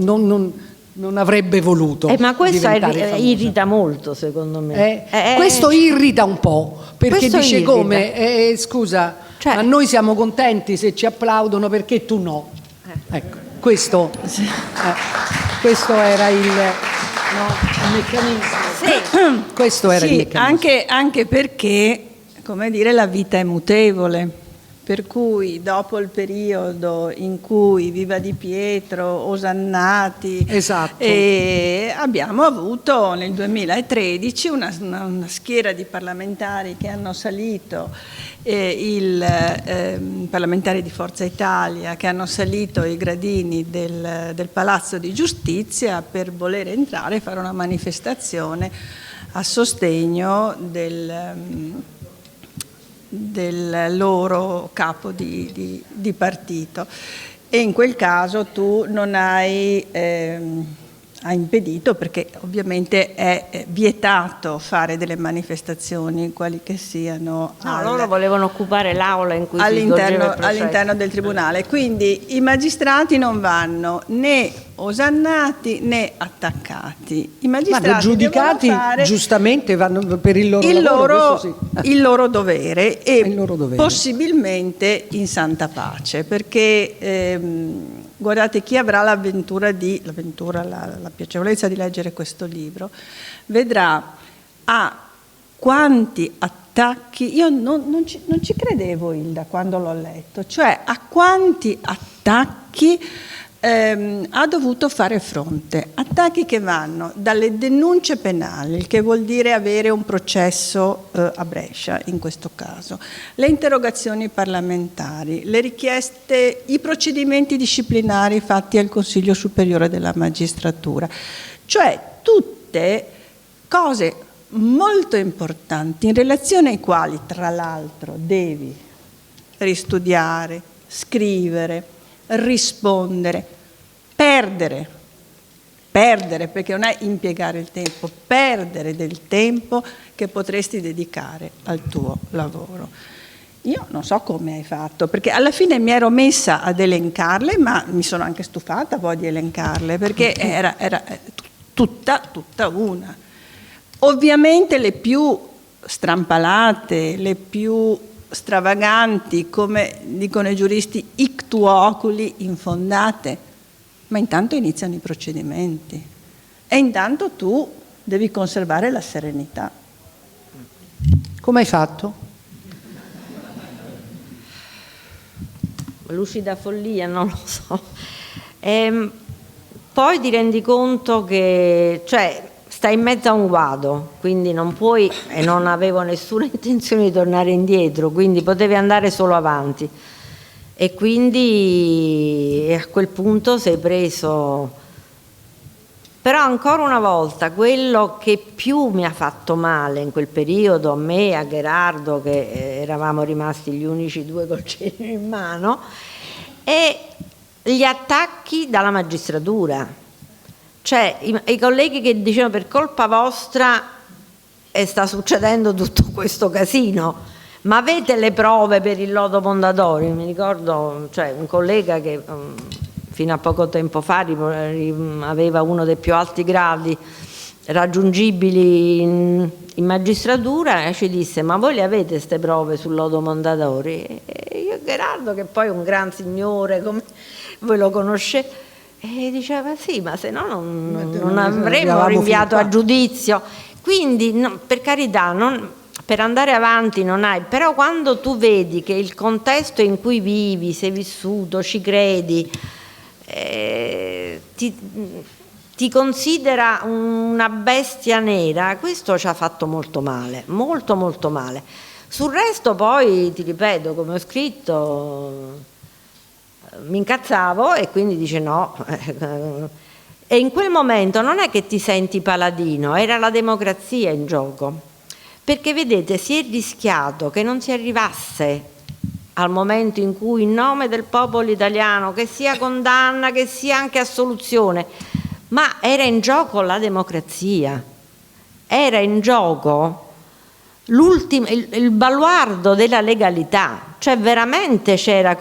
Non avrebbe voluto. Ma questo irrita molto, secondo me. Questo irrita un po', perché dice irrita. Come, scusa, cioè, ma noi siamo contenti se ci applaudono, perché tu no? Ecco, questo era il meccanismo. Sì. Questo era il meccanismo. Anche perché, come dire, la vita è mutevole. Per cui dopo il periodo in cui Viva Di Pietro, osannati, esatto, abbiamo avuto nel 2013 una schiera di parlamentari che hanno salito, parlamentari di Forza Italia, che hanno salito i gradini del Palazzo di Giustizia per voler entrare e fare una manifestazione a sostegno del loro capo di partito, e in quel caso tu non hai impedito, perché ovviamente è vietato fare delle manifestazioni quali che siano. Loro volevano occupare l'aula in cui si svolgeva il processo. All'interno del tribunale, quindi i magistrati non vanno né osannati né attaccati. I magistrati giudicati fare giustamente vanno per il loro lavoro, il loro dovere, e il loro dovere. Possibilmente in santa pace, perché guardate, chi avrà la piacevolezza di leggere questo libro, vedrà a quanti attacchi, io non ci credevo, Hilda, quando l'ho letto, cioè a quanti attacchi ha dovuto fare fronte, attacchi che vanno dalle denunce penali, il che vuol dire avere un processo a Brescia in questo caso, le interrogazioni parlamentari, le richieste, i procedimenti disciplinari fatti al Consiglio Superiore della Magistratura, cioè tutte cose molto importanti in relazione ai quali tra l'altro devi ristudiare, scrivere, rispondere, perdere perché non è impiegare il tempo, perdere del tempo che potresti dedicare al tuo lavoro. Io non so come hai fatto, perché alla fine mi ero messa ad elencarle, ma mi sono anche stufata poi di elencarle, perché era tutta una. Ovviamente le più strampalate, le più stravaganti, come dicono i giuristi, ictu oculi, infondate, ma intanto iniziano i procedimenti e intanto tu devi conservare la serenità. Come hai fatto? Lucida follia, non lo so. Poi ti rendi conto che, cioè, stai in mezzo a un guado, quindi non puoi, e non avevo nessuna intenzione di tornare indietro, quindi potevi andare solo avanti. E quindi a quel punto sei preso. Però ancora una volta, quello che più mi ha fatto male in quel periodo, a me e a Gherardo, che eravamo rimasti gli unici due col cenere in mano, è gli attacchi dalla magistratura. Cioè i colleghi che dicevano per colpa vostra sta succedendo tutto questo casino, ma avete le prove per il lodo Mondadori? Mi ricordo, cioè, un collega che fino a poco tempo fa aveva uno dei più alti gradi raggiungibili in magistratura e ci disse: ma voi le avete queste prove sul lodo Mondadori? E io, Gherardo, che poi è un gran signore, come voi lo conoscete, e diceva sì, ma se no non avremmo rinviato a giudizio. Quindi per carità, per andare avanti non hai, però quando tu vedi che il contesto in cui vivi, sei vissuto, ci credi, ti considera una bestia nera, questo ci ha fatto molto male, molto molto male. Sul resto poi, ti ripeto, come ho scritto, mi incazzavo e quindi dice no. E in quel momento non è che ti senti paladino, era la democrazia in gioco, perché vedete, si è rischiato che non si arrivasse al momento in cui, in nome del popolo italiano, che sia condanna, che sia anche assoluzione, ma era in gioco la democrazia, era in gioco il baluardo della legalità, cioè veramente c'era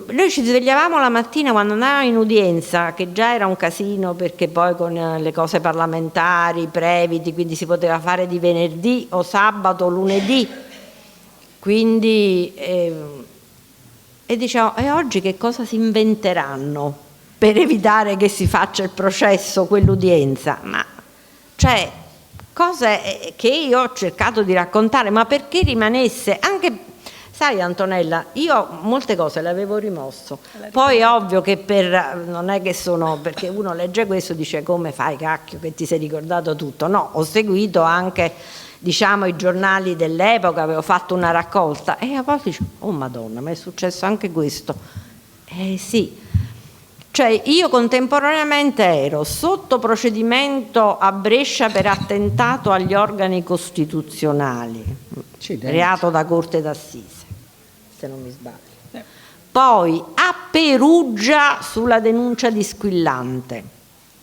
noi ci svegliavamo la mattina quando andavamo in udienza, che già era un casino perché poi con le cose parlamentari, previti, quindi si poteva fare di venerdì o sabato o lunedì, quindi e diciamo, e oggi che cosa si inventeranno per evitare che si faccia il processo, quell'udienza? Ma cioè cose che io ho cercato di raccontare, ma perché rimanesse anche. Sai Antonella, io molte cose le avevo rimosso, poi è ovvio che non è che perché uno legge questo e dice come fai cacchio che ti sei ricordato tutto, no, ho seguito anche diciamo i giornali dell'epoca, avevo fatto una raccolta e a volte dico oh madonna, ma è successo anche questo, sì, cioè io contemporaneamente ero sotto procedimento a Brescia per attentato agli organi costituzionali, reato da corte d'assise, se non mi sbaglio. Poi a Perugia sulla denuncia di Squillante,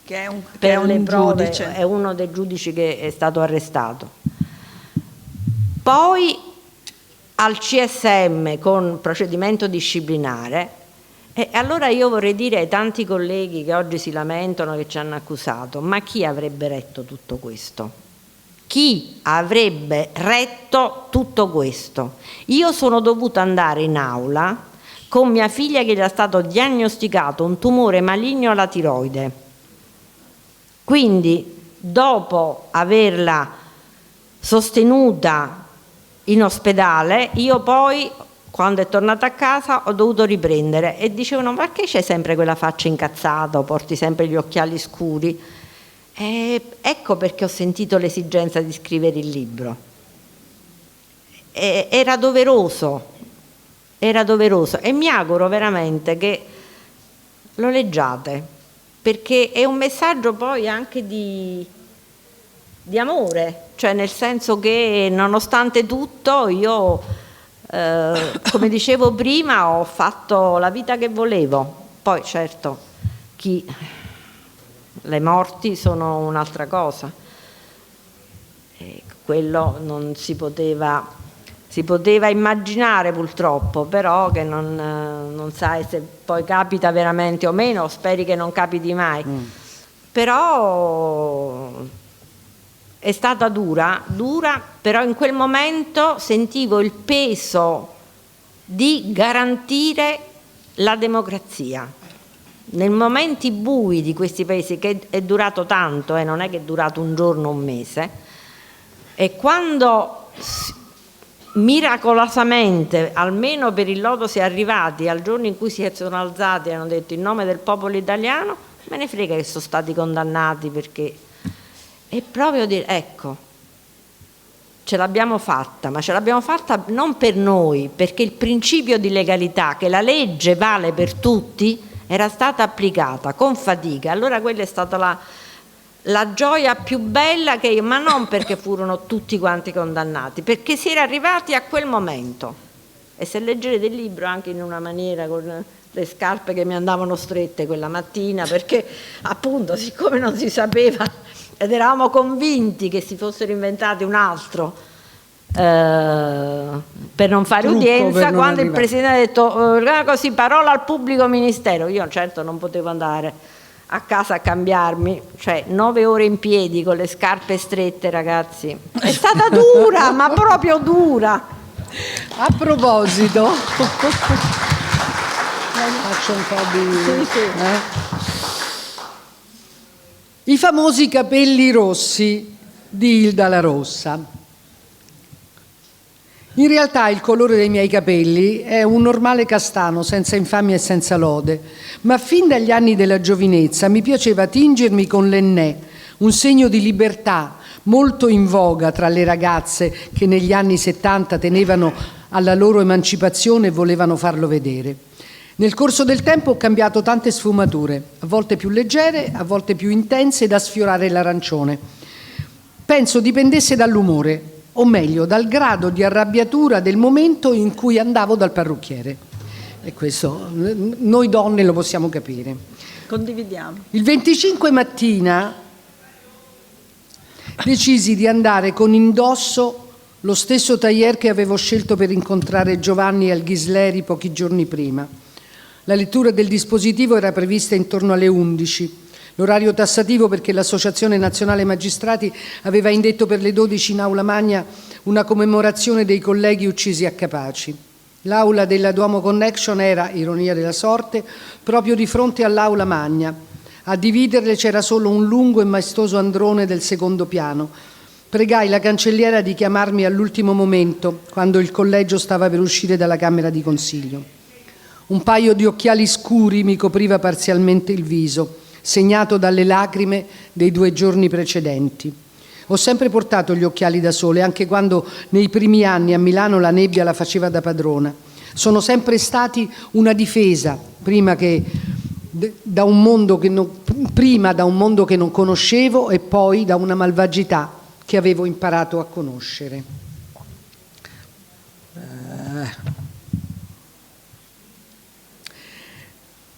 che è per un le prove, giudice. è uno dei giudici che è stato arrestato. Poi al CSM con procedimento disciplinare. E allora io vorrei dire ai tanti colleghi che oggi si lamentano che ci hanno accusato, ma chi avrebbe retto tutto questo? Chi avrebbe retto tutto questo? Io sono dovuta andare in aula con mia figlia che gli era stato diagnosticato un tumore maligno alla tiroide. Quindi, dopo averla sostenuta in ospedale, io poi, quando è tornata a casa, ho dovuto riprendere e dicevano: ma perché c'è sempre quella faccia incazzata o porti sempre gli occhiali scuri? Ecco perché ho sentito l'esigenza di scrivere il libro. Era doveroso e mi auguro veramente che lo leggiate, perché è un messaggio poi anche di amore, cioè nel senso che nonostante tutto io, come dicevo prima, ho fatto la vita che volevo. Poi certo le morti sono un'altra cosa, quello non si poteva immaginare purtroppo, però che non sai se poi capita veramente o meno, speri che non capiti mai. Però è stata dura, però in quel momento sentivo il peso di garantire la democrazia. Nei momenti bui di questi paesi, che è durato tanto, non è che è durato un giorno o un mese, e quando miracolosamente, almeno per il lodo, si è arrivati al giorno in cui si sono alzati e hanno detto: in nome del popolo italiano, me ne frega che sono stati condannati, perché è proprio dire, ecco, ce l'abbiamo fatta, ma ce l'abbiamo fatta non per noi, perché il principio di legalità, che la legge vale per tutti, era stata applicata con fatica. Allora quella è stata la gioia più bella che io, ma non perché furono tutti quanti condannati, perché si era arrivati a quel momento. E se leggerete il libro anche in una maniera, con le scarpe che mi andavano strette quella mattina, perché appunto, siccome non si sapeva ed eravamo convinti che si fossero inventati un altro per non fare udienza, quando il Presidente ha detto così, parola al pubblico ministero, io certo non potevo andare a casa a cambiarmi, cioè 9 ore in piedi con le scarpe strette, ragazzi, è stata dura, ma proprio dura. A proposito, faccio un po' di... I famosi capelli rossi di Ilda La Rossa. In realtà il colore dei miei capelli è un normale castano, senza infamia e senza lode, ma fin dagli anni della giovinezza mi piaceva tingermi con l'ennè, un segno di libertà molto in voga tra le ragazze che negli anni 70 tenevano alla loro emancipazione e volevano farlo vedere. Nel corso del tempo ho cambiato tante sfumature, a volte più leggere, a volte più intense, da sfiorare l'arancione. Penso dipendesse dall'umore, o meglio, dal grado di arrabbiatura del momento in cui andavo dal parrucchiere. E questo noi donne lo possiamo capire. Condividiamo. Il 25 mattina decisi di andare con indosso lo stesso tailleur che avevo scelto per incontrare Giovanni al Ghisleri pochi giorni prima. La lettura del dispositivo era prevista intorno alle 11. L'orario tassativo, perché l'Associazione Nazionale Magistrati aveva indetto per le 12 in Aula Magna una commemorazione dei colleghi uccisi a Capaci. L'aula della Duomo Connection era, ironia della sorte, proprio di fronte all'Aula Magna. A dividerle c'era solo un lungo e maestoso androne del secondo piano. Pregai la cancelliera di chiamarmi all'ultimo momento, quando il collegio stava per uscire dalla Camera di Consiglio. Un paio di occhiali scuri mi copriva parzialmente il viso, segnato dalle lacrime dei 2 giorni precedenti. Ho sempre portato gli occhiali da sole, anche quando nei primi anni a Milano la nebbia la faceva da padrona. Sono sempre stati una difesa, prima da un mondo che non conoscevo e poi da una malvagità che avevo imparato a conoscere.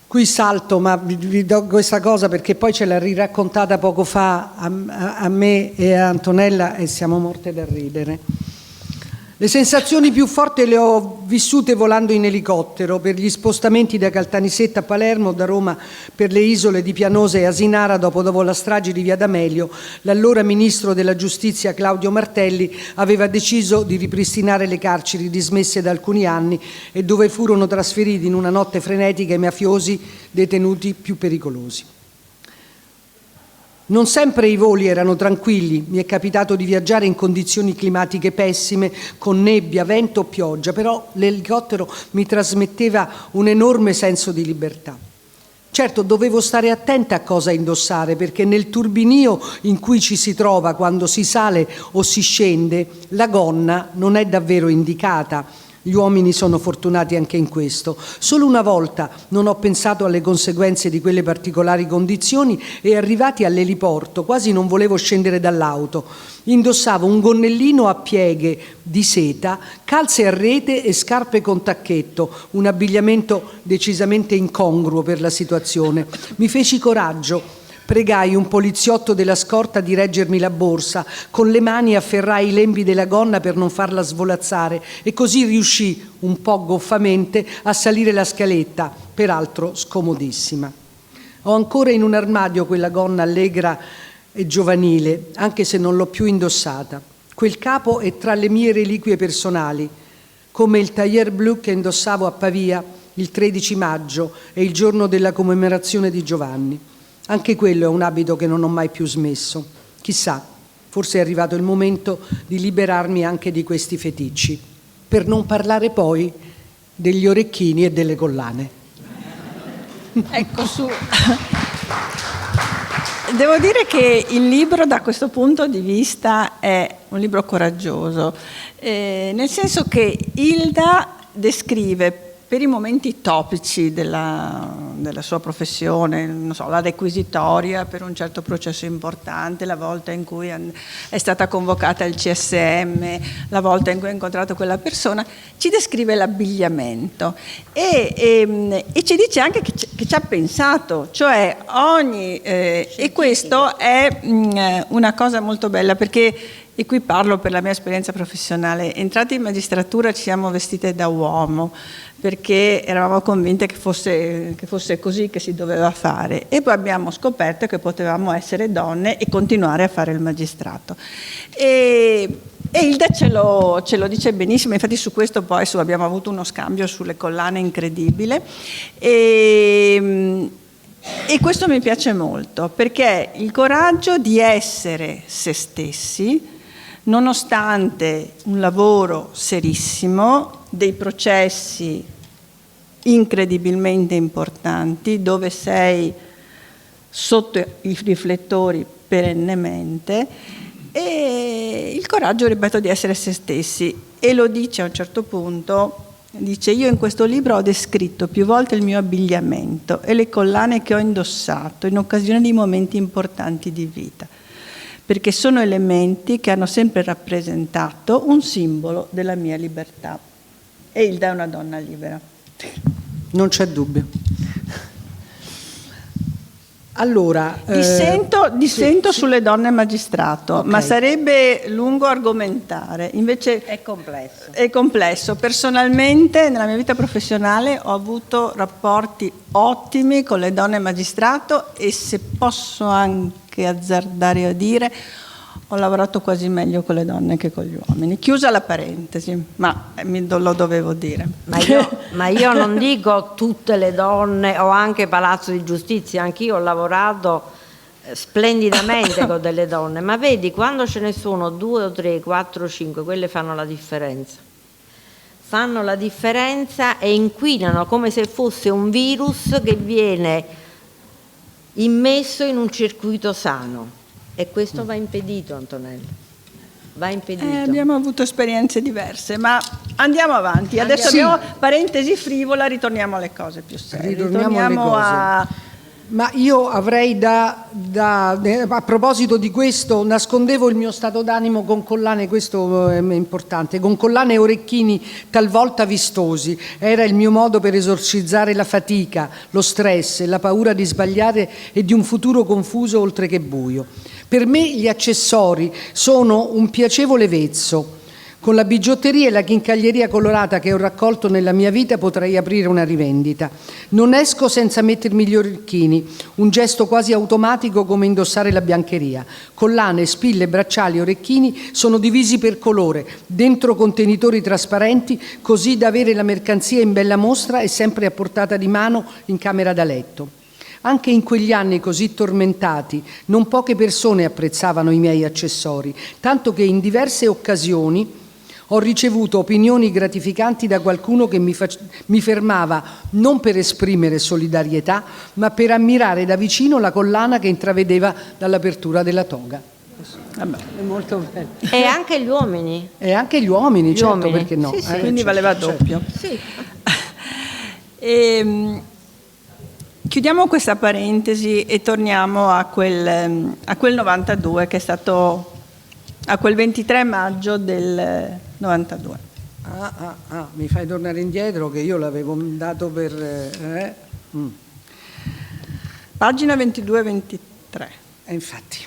Qui salto, ma vi do questa cosa perché poi ce l'ha riraccontata poco fa a me e a Antonella e siamo morte da ridere. Le sensazioni più forti le ho vissute volando in elicottero per gli spostamenti da Caltanissetta a Palermo, da Roma per le isole di Pianosa e Asinara dopo la strage di Via D'Amelio. L'allora ministro della giustizia Claudio Martelli aveva deciso di ripristinare le carceri dismesse da alcuni anni e dove furono trasferiti in una notte frenetica i mafiosi detenuti più pericolosi. Non sempre i voli erano tranquilli, mi è capitato di viaggiare in condizioni climatiche pessime, con nebbia, vento o pioggia, però l'elicottero mi trasmetteva un enorme senso di libertà. Certo, dovevo stare attenta a cosa indossare, perché nel turbinio in cui ci si trova quando si sale o si scende, la gonna non è davvero indicata. Gli uomini sono fortunati anche in questo. Solo una volta non ho pensato alle conseguenze di quelle particolari condizioni e arrivati all'eliporto quasi non volevo scendere dall'auto. Indossavo un gonnellino a pieghe di seta, calze a rete e scarpe con tacchetto, un abbigliamento decisamente incongruo per la situazione. Mi feci coraggio. Pregai un poliziotto della scorta di reggermi la borsa, con le mani afferrai i lembi della gonna per non farla svolazzare e così riuscì, un po' goffamente, a salire la scaletta, peraltro scomodissima. Ho ancora in un armadio quella gonna allegra e giovanile, anche se non l'ho più indossata. Quel capo è tra le mie reliquie personali, come il tailleur blu che indossavo a Pavia il 13 maggio e il giorno della commemorazione di Giovanni. Anche quello è un abito che non ho mai più smesso. Chissà, forse è arrivato il momento di liberarmi anche di questi feticci, per non parlare poi degli orecchini e delle collane. Ecco, devo dire che il libro da questo punto di vista è un libro coraggioso, nel senso che Hilda descrive per i momenti topici della sua professione, non so, la requisitoria per un certo processo importante, la volta in cui è stata convocata il CSM, la volta in cui ha incontrato quella persona, ci descrive l'abbigliamento e ci dice anche che ci ha pensato, cioè e questo è una cosa molto bella, perché, e qui parlo per la mia esperienza professionale, entrate in magistratura ci siamo vestite da uomo, perché eravamo convinte che fosse così che si doveva fare, e poi abbiamo scoperto che potevamo essere donne e continuare a fare il magistrato. E Hilda ce lo dice benissimo, infatti su questo poi abbiamo avuto uno scambio sulle collane incredibile, e questo mi piace molto, perché il coraggio di essere se stessi, nonostante un lavoro serissimo, dei processi incredibilmente importanti, dove sei sotto i riflettori perennemente, e il coraggio, ripeto, di essere se stessi. E lo dice a un certo punto, dice: io in questo libro ho descritto più volte il mio abbigliamento e le collane che ho indossato in occasione di momenti importanti di vita, perché sono elementi che hanno sempre rappresentato un simbolo della mia libertà. E Hilda è una donna libera. Non c'è dubbio. Allora, dissento sì. sulle donne magistrato, Okay. ma sarebbe lungo argomentare. Invece È complesso. è complesso. Personalmente, nella mia vita professionale, ho avuto rapporti ottimi con le donne magistrato e, se posso anche azzardare a dire, ho lavorato quasi meglio con le donne che con gli uomini. Chiusa la parentesi, ma lo dovevo dire. Ma io non dico tutte le donne, o anche Palazzo di Giustizia, anch'io ho lavorato splendidamente con delle donne, ma vedi, quando ce ne sono 2 o 3, 4 o 5, quelle fanno la differenza. Fanno la differenza e inquinano come se fosse un virus che viene immesso in un circuito sano. E questo va impedito, Antonella, va impedito. Abbiamo avuto esperienze diverse, ma andiamo avanti. Adesso Sì. abbiamo parentesi frivola, ritorniamo alle cose più serie. Ritorniamo alle cose. Ma io avrei a proposito di questo, nascondevo il mio stato d'animo con collane, questo è importante, con collane e orecchini talvolta vistosi. Era il mio modo per esorcizzare la fatica, lo stress, la paura di sbagliare e di un futuro confuso oltre che buio. Per me gli accessori sono un piacevole vezzo. Con la bigiotteria e la chincaglieria colorata che ho raccolto nella mia vita potrei aprire una rivendita. Non esco senza mettermi gli orecchini, un gesto quasi automatico come indossare la biancheria. Collane, spille, bracciali, orecchini sono divisi per colore, dentro contenitori trasparenti, così da avere la mercanzia in bella mostra e sempre a portata di mano in camera da letto. Anche in quegli anni così tormentati, non poche persone apprezzavano i miei accessori, tanto che in diverse occasioni ho ricevuto opinioni gratificanti da qualcuno che mi fermava non per esprimere solidarietà, ma per ammirare da vicino la collana che intravedeva dall'apertura della toga. Vabbè, è molto bello. E anche gli uomini. E anche gli uomini, certo, uomini. perché no? Sì, sì. Quindi valeva doppio. Sì. Chiudiamo questa parentesi e torniamo a quel 92 che è stato a quel 23 maggio del 92. Mi fai tornare indietro che io l'avevo dato per... Pagina 22-23. Infatti.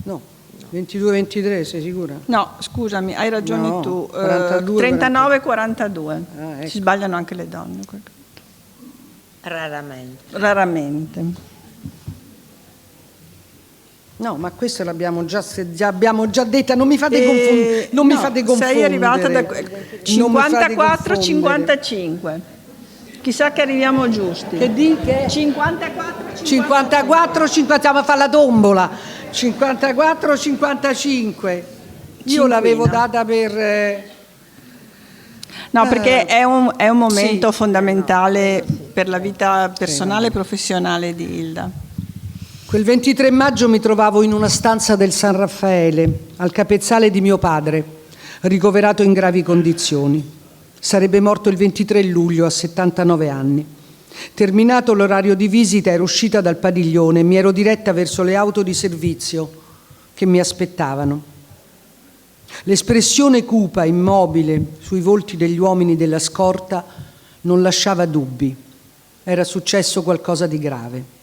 No, 22-23, sei sicura? No, scusami, hai ragione No, tu. 42, 39-42. ecco. Si sbagliano anche le donne. Raramente. Raramente. No, ma questo l'abbiamo già detta, non mi fate confondere. Non mi fate confondere. Sei arrivata da 54-55. Chissà che arriviamo giusti. Che dica? 54, 50, ma fa la tombola. 54, 55. Io l'avevo data per... No, perché è un momento sì, fondamentale per la vita personale e professionale di Ilda. Quel 23 maggio mi trovavo in una stanza del San Raffaele, al capezzale di mio padre, ricoverato in gravi condizioni. Sarebbe morto il 23 luglio a 79 anni. Terminato l'orario di visita ero uscita dal padiglione e mi ero diretta verso le auto di servizio che mi aspettavano. L'espressione cupa, immobile, sui volti degli uomini della scorta non lasciava dubbi. Era successo qualcosa di grave.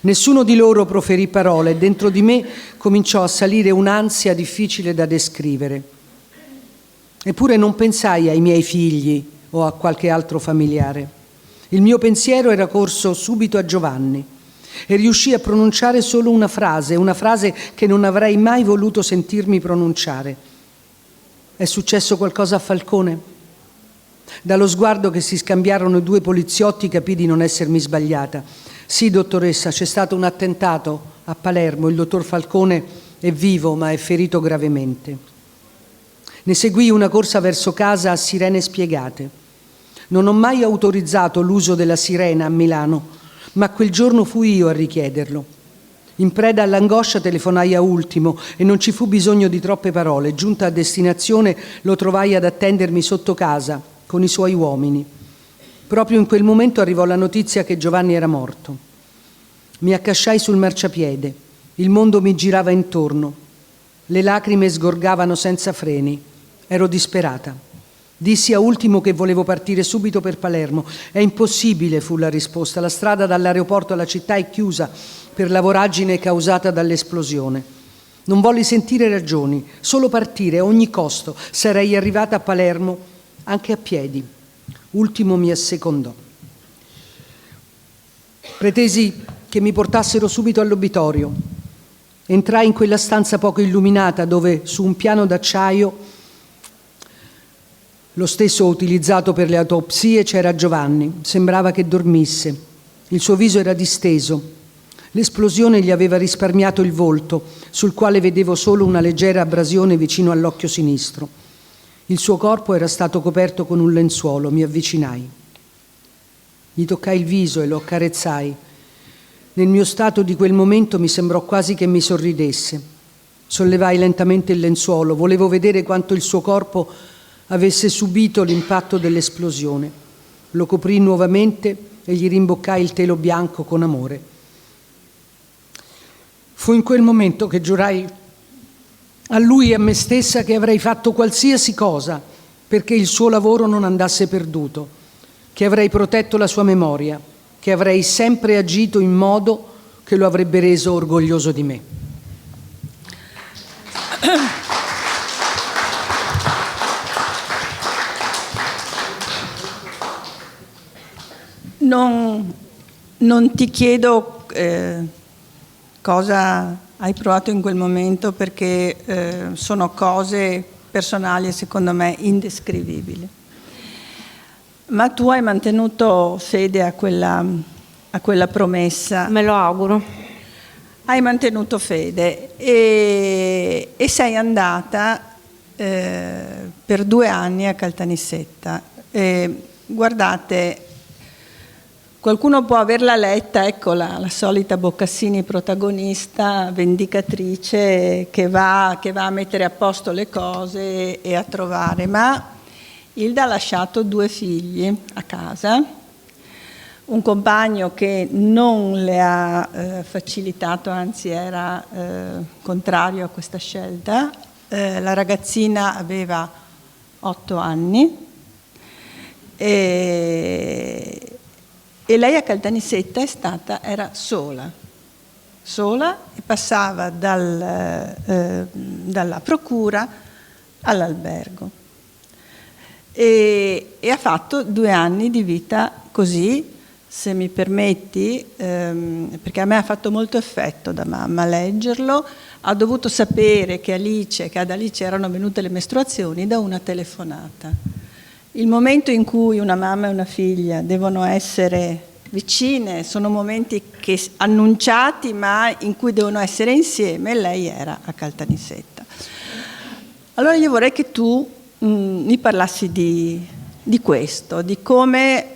Nessuno di loro proferì parole e dentro di me cominciò a salire un'ansia difficile da descrivere. Eppure non pensai ai miei figli o a qualche altro familiare. Il mio pensiero era corso subito a Giovanni e riuscii a pronunciare solo una frase che non avrei mai voluto sentirmi pronunciare. È successo qualcosa a Falcone? Dallo sguardo che si scambiarono i due poliziotti capii di non essermi sbagliata. Sì, dottoressa, c'è stato un attentato a Palermo, il dottor Falcone è vivo ma è ferito gravemente. Ne seguì una corsa verso casa a sirene spiegate. Non ho mai autorizzato l'uso della sirena a Milano, ma quel giorno fui io a richiederlo. In preda all'angoscia telefonai a Ultimo e non ci fu bisogno di troppe parole. Giunta a destinazione lo trovai ad attendermi sotto casa con i suoi uomini. Proprio in quel momento arrivò la notizia che Giovanni era morto. Mi accasciai sul marciapiede. Il mondo mi girava intorno. Le lacrime sgorgavano senza freni. Ero disperata. Dissi a Ultimo che volevo partire subito per Palermo. È impossibile, fu la risposta. La strada dall'aeroporto alla città è chiusa per la voragine causata dall'esplosione. Non volli sentire ragioni, solo partire a ogni costo. Sarei arrivata a Palermo anche a piedi. Ultimo mi assecondò. Pretesi che mi portassero subito all'obitorio. Entrai in quella stanza poco illuminata dove su un piano d'acciaio, lo stesso utilizzato per le autopsie, c'era Giovanni. Sembrava che dormisse. Il suo viso era disteso. L'esplosione gli aveva risparmiato il volto, sul quale vedevo solo una leggera abrasione vicino all'occhio sinistro. Il suo corpo era stato coperto con un lenzuolo. Mi avvicinai. Gli toccai il viso e lo accarezzai. Nel mio stato di quel momento mi sembrò quasi che mi sorridesse. Sollevai lentamente il lenzuolo. Volevo vedere quanto il suo corpo avesse subito l'impatto dell'esplosione. Lo coprii nuovamente e gli rimboccai il telo bianco con amore. Fu in quel momento che giurai a lui e a me stessa che avrei fatto qualsiasi cosa perché il suo lavoro non andasse perduto, che avrei protetto la sua memoria, che avrei sempre agito in modo che lo avrebbe reso orgoglioso di me. Non ti chiedo cosa hai provato in quel momento, perché sono cose personali e secondo me indescrivibili. Ma tu hai mantenuto fede a quella promessa. Me lo auguro. Hai mantenuto fede e sei andata per 2 anni a Caltanissetta. Guardate, qualcuno può averla letta, ecco la solita Boccassini protagonista, vendicatrice, che va a mettere a posto le cose e a trovare, ma Hilda ha lasciato 2 figli a casa, un compagno che non le ha facilitato, anzi era contrario a questa scelta. La ragazzina aveva 8 anni e lei a Caltanissetta era sola e passava dalla procura all'albergo e ha fatto 2 anni di vita così, se mi permetti, perché a me ha fatto molto effetto da mamma leggerlo. Ha dovuto sapere che ad Alice erano venute le mestruazioni da una telefonata. Il momento in cui una mamma e una figlia devono essere vicine sono momenti annunciati, ma in cui devono essere insieme, e lei era a Caltanissetta. Allora io vorrei che tu mi parlassi di questo, di come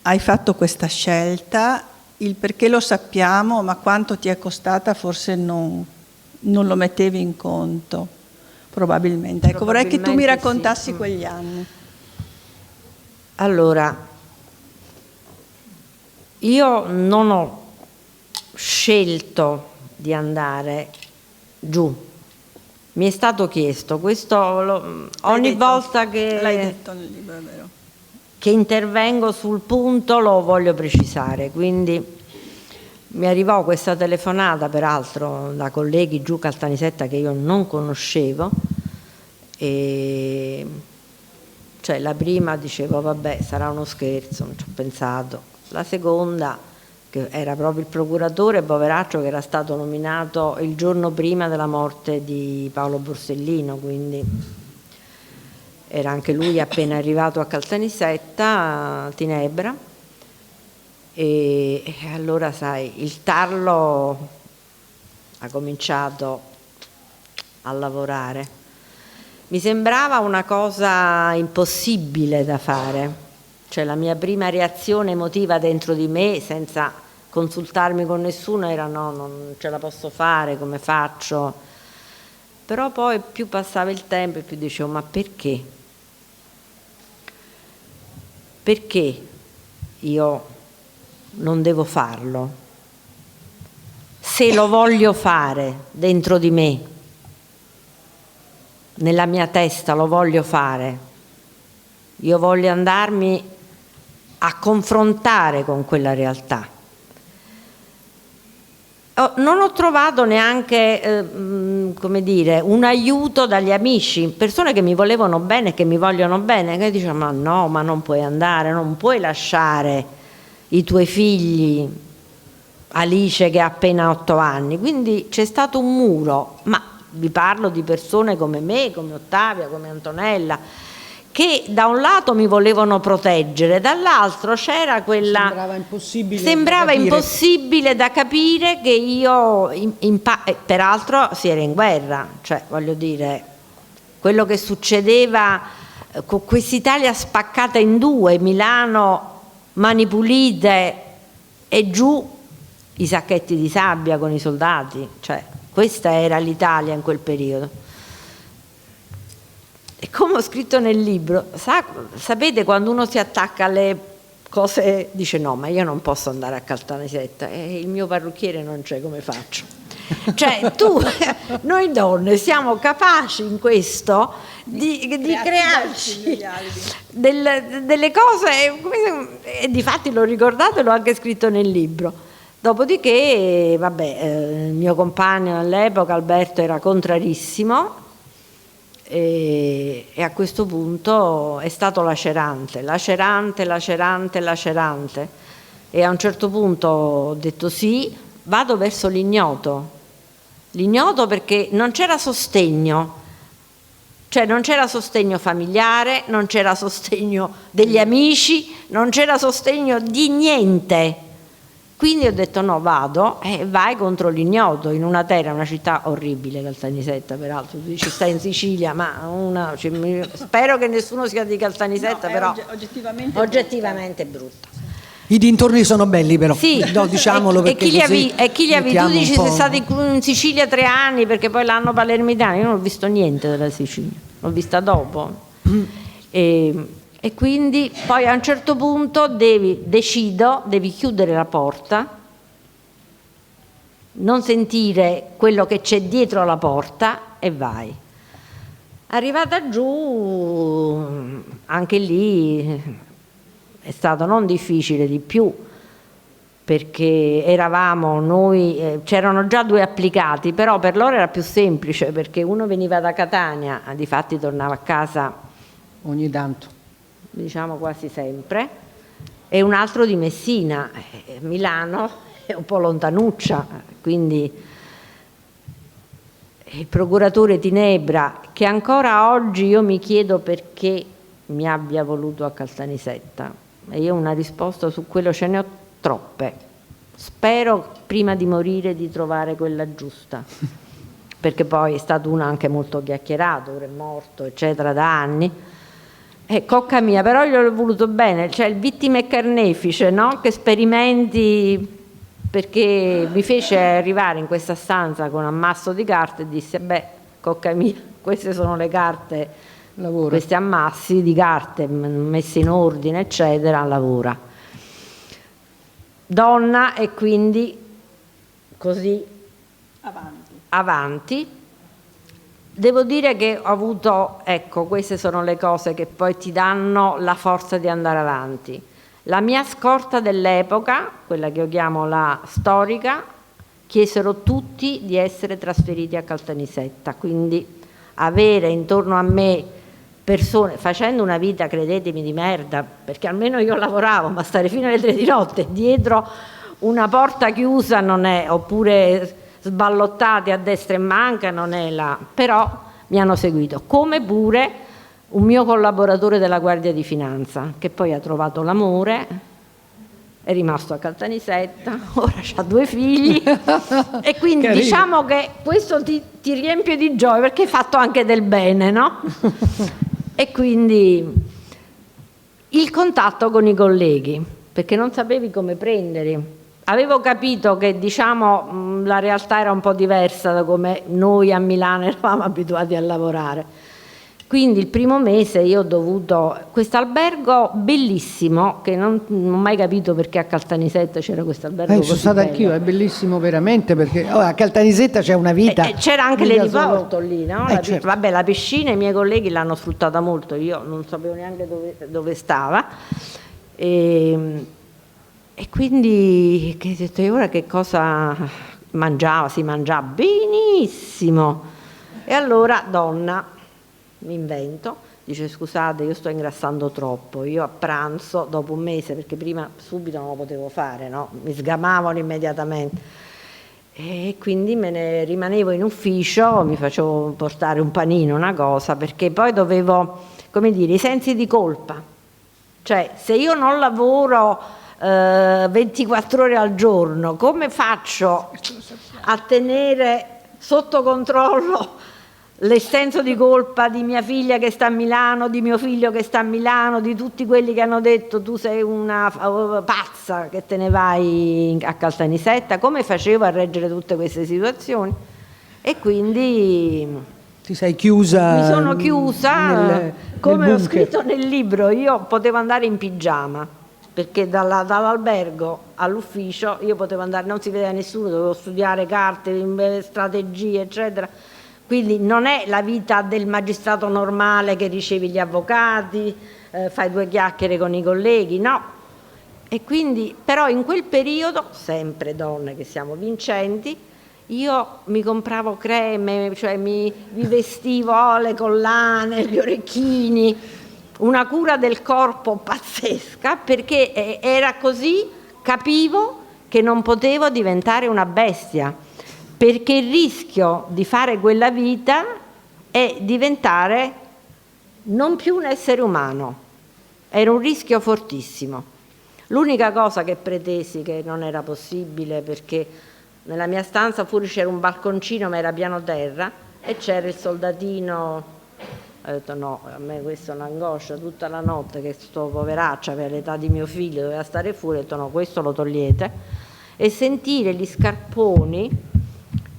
hai fatto questa scelta, il perché lo sappiamo, ma quanto ti è costata forse non lo mettevi in conto, probabilmente. Ecco, vorrei che tu mi raccontassi quegli anni. Allora, io non ho scelto di andare giù, mi è stato chiesto, questo ogni volta che... L'hai detto nel libro, è vero. Che intervengo sul punto lo voglio precisare, quindi mi arrivò questa telefonata, peraltro da colleghi giù Caltanissetta che io non conoscevo, e cioè la prima dicevo vabbè sarà uno scherzo, non ci ho pensato, la seconda che era proprio il procuratore poveraccio che era stato nominato il giorno prima della morte di Paolo Borsellino, quindi era anche lui appena arrivato a Caltanissetta, a Tinebra, e allora sai, il tarlo ha cominciato a lavorare. Mi sembrava una cosa impossibile da fare, cioè la mia prima reazione emotiva dentro di me, senza consultarmi con nessuno, era no, non ce la posso fare, come faccio? Però poi più passava il tempo e più dicevo ma perché? Perché io non devo farlo? Se lo voglio fare dentro di me, nella mia testa lo voglio fare, io voglio andarmi a confrontare con quella realtà. Non ho trovato neanche, come dire, un aiuto dagli amici, persone che mi volevano bene, che mi vogliono bene, che dicevano ma no, ma non puoi andare, non puoi lasciare i tuoi figli, Alice che ha appena 8 anni, quindi c'è stato un muro, ma vi parlo di persone come me, come Ottavia, come Antonella, che da un lato mi volevano proteggere, dall'altro c'era quella... Sembrava impossibile da capire che io... peraltro si era in guerra, cioè voglio dire, quello che succedeva con quest'Italia spaccata in 2, Milano, Mani Pulite e giù i sacchetti di sabbia con i soldati, cioè questa era l'Italia in quel periodo. E come ho scritto nel libro, sapete quando uno si attacca alle cose, dice no, ma io non posso andare a Caltanissetta, e il mio parrucchiere non c'è, come faccio? Cioè noi donne siamo capaci in questo di crearci delle cose, e difatti l'ho ricordato e l'ho anche scritto nel libro. Dopodiché, vabbè, il mio compagno all'epoca, Alberto, era contrarissimo, e a questo punto è stato lacerante, e a un certo punto ho detto sì, vado verso l'ignoto perché non c'era sostegno, cioè non c'era sostegno familiare, non c'era sostegno degli amici, non c'era sostegno di niente. Quindi ho detto no, vado, e vai contro l'ignoto, in una terra, una città orribile, Caltanissetta, peraltro, tu dici stai in Sicilia, ma spero che nessuno sia di Caltanissetta, no, però oggettivamente brutta. I dintorni sono belli però, sì, no, diciamolo perché chi li ha visti? Tu dici sei stato in Sicilia 3 anni perché poi l'anno palermitano, io non ho visto niente della Sicilia, l'ho vista dopo. E quindi poi a un certo punto devi chiudere la porta, non sentire quello che c'è dietro la porta e vai. Arrivata giù, anche lì è stato non difficile di più, perché eravamo noi, c'erano già 2 applicati, però per loro era più semplice perché uno veniva da Catania, difatti tornava a casa ogni tanto, diciamo quasi sempre, e un altro di Messina. Milano è un po' lontanuccia, quindi il procuratore Tinebra, che ancora oggi io mi chiedo perché mi abbia voluto a Caltanissetta, e io una risposta su quello ce ne ho troppe. Spero prima di morire di trovare quella giusta, perché poi è stato uno anche molto chiacchierato, ora è morto eccetera da anni, cocca mia, però io l'ho voluto bene, cioè il vittime e carnefice, no? Che sperimenti, perché mi fece arrivare in questa stanza con un ammasso di carte e disse beh, cocca mia, queste sono le carte, lavora. Questi ammassi di carte messe in ordine eccetera, lavora. Donna, e quindi così avanti. Devo dire che ho avuto, ecco, queste sono le cose che poi ti danno la forza di andare avanti. La mia scorta dell'epoca, quella che io chiamo la storica, chiesero tutti di essere trasferiti a Caltanissetta, quindi avere intorno a me persone, facendo una vita, credetemi, di merda, perché almeno io lavoravo, ma stare fino alle 3 di notte dietro una porta chiusa non è, oppure sballottati a destra e manca, non è là, però mi hanno seguito, come pure un mio collaboratore della Guardia di Finanza, che poi ha trovato l'amore, è rimasto a Caltanissetta, ora ha 2 figli e quindi carino. Diciamo che questo ti riempie di gioia perché hai fatto anche del bene, no? E quindi il contatto con i colleghi, perché non sapevi come prenderli. Avevo capito che, diciamo, la realtà era un po' diversa da come noi a Milano eravamo abituati a lavorare. Quindi il primo mese io ho dovuto, questo albergo bellissimo, che non ho mai capito perché a Caltanissetta c'era questo albergo così sono stata bello. Anch'io, è bellissimo veramente, perché a Caltanissetta c'è una vita. C'era anche l'eliporto lì, no? Certo. Vabbè, la piscina i miei colleghi l'hanno sfruttata molto, io non sapevo neanche dove stava. E quindi ho detto, e ora che cosa mangiava? Si mangiava benissimo. E allora, donna, mi invento, dice scusate, io sto ingrassando troppo, io a pranzo dopo un mese, perché prima subito non lo potevo fare, no? Mi sgamavano immediatamente, e quindi me ne rimanevo in ufficio, mi facevo portare un panino, una cosa, perché poi dovevo, come dire, i sensi di colpa, cioè se io non lavoro 24 ore al giorno, come faccio a tenere sotto controllo il senso di colpa di mia figlia che sta a Milano, di mio figlio che sta a Milano, di tutti quelli che hanno detto tu sei una pazza che te ne vai a Caltanissetta? Come facevo a reggere tutte queste situazioni? E quindi ti sei chiusa? Mi sono chiusa, come ho scritto nel libro, io potevo andare in pigiama, perché dall'albergo all'ufficio io potevo andare, non si vedeva nessuno, dovevo studiare carte, strategie eccetera. Quindi non è la vita del magistrato normale che ricevi gli avvocati, fai 2 chiacchiere con i colleghi, no. E quindi, però in quel periodo, sempre donne che siamo vincenti, io mi compravo creme, cioè mi vestivo le collane, gli orecchini, una cura del corpo pazzesca, perché era così, capivo che non potevo diventare una bestia, perché il rischio di fare quella vita è diventare non più un essere umano. Era un rischio fortissimo. L'unica cosa che pretesi, che non era possibile, perché nella mia stanza fuori c'era un balconcino ma era piano terra e c'era il soldatino. Ho detto no, a me questa è un'angoscia tutta la notte, che sto poveraccia aveva l'età di mio figlio, doveva stare fuori. Ho detto no, questo lo togliete. E sentire gli scarponi,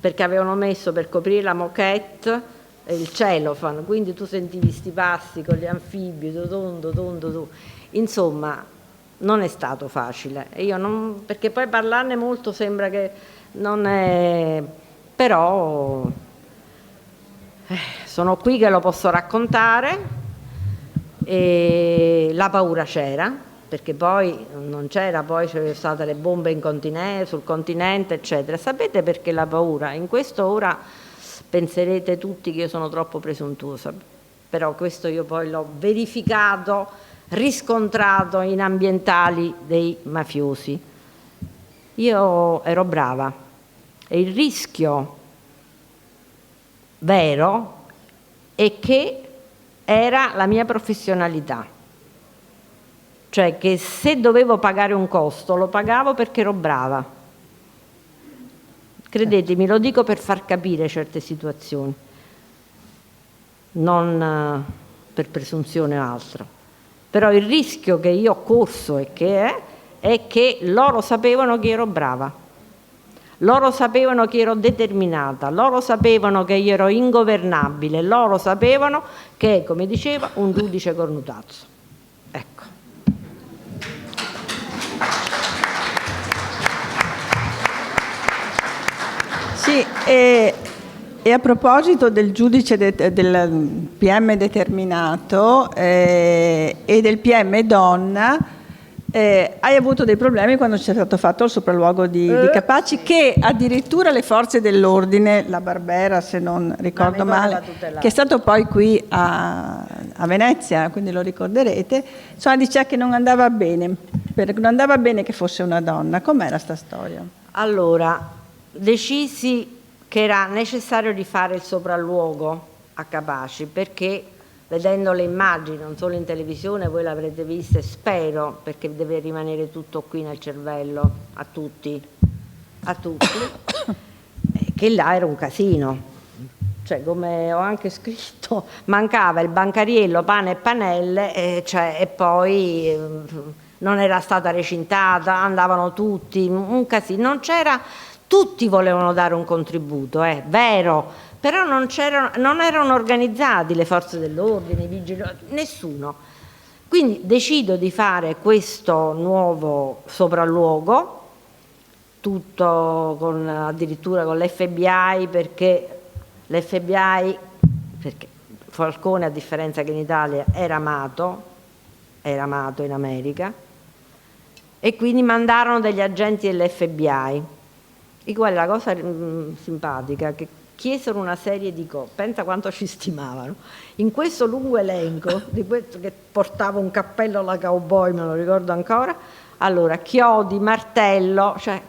perché avevano messo per coprire la moquette il cellophane, quindi tu sentivi sti passi con gli anfibi, tondo. Insomma, non è stato facile. E io non, perché poi parlarne molto sembra che non è, però sono qui che lo posso raccontare. E la paura c'era, perché poi non c'era, poi c'erano state le bombe sul continente, eccetera. Sapete perché la paura? In questo ora penserete tutti che io sono troppo presuntuosa, però questo io poi l'ho verificato, riscontrato in ambientali dei mafiosi. Io ero brava e il rischio vero è che era la mia professionalità, cioè che se dovevo pagare un costo lo pagavo perché ero brava. Credetemi, lo dico per far capire certe situazioni, non per presunzione o altro. Però il rischio che io ho corso è che loro sapevano che ero brava, loro sapevano che ero determinata, loro sapevano che io ero ingovernabile, loro sapevano che, come diceva, un giudice cornutazzo. Ecco. Sì, e a proposito del giudice del PM determinato e del PM donna, hai avuto dei problemi quando c'è stato fatto il sopralluogo di Capaci, che addirittura le forze dell'ordine, la Barbera se non ricordo male, che è stato poi qui a Venezia, quindi lo ricorderete, insomma diceva che non andava bene, perché non andava bene che fosse una donna. Com'era sta storia? Allora, decisi che era necessario rifare il sopralluogo a Capaci, perché vedendo le immagini, non solo in televisione, voi l'avrete viste, spero, perché deve rimanere tutto qui nel cervello, a tutti, che là era un casino. Cioè, come ho anche scritto, mancava il bancariello, pane e panelle, e poi non era stata recintata, andavano tutti, un casino, non c'era, tutti volevano dare un contributo, vero, però non erano organizzati le forze dell'ordine, i vigili, nessuno. Quindi decido di fare questo nuovo sopralluogo, tutto addirittura con l'FBI, perché Falcone, a differenza che in Italia, era amato in America, e quindi mandarono degli agenti dell'FBI, i quali, la cosa simpatica, che chiesero una serie di cose, pensa quanto ci stimavano, in questo lungo elenco, di questo che portava un cappello alla cowboy, me lo ricordo ancora, allora, chiodi, martello, cioè,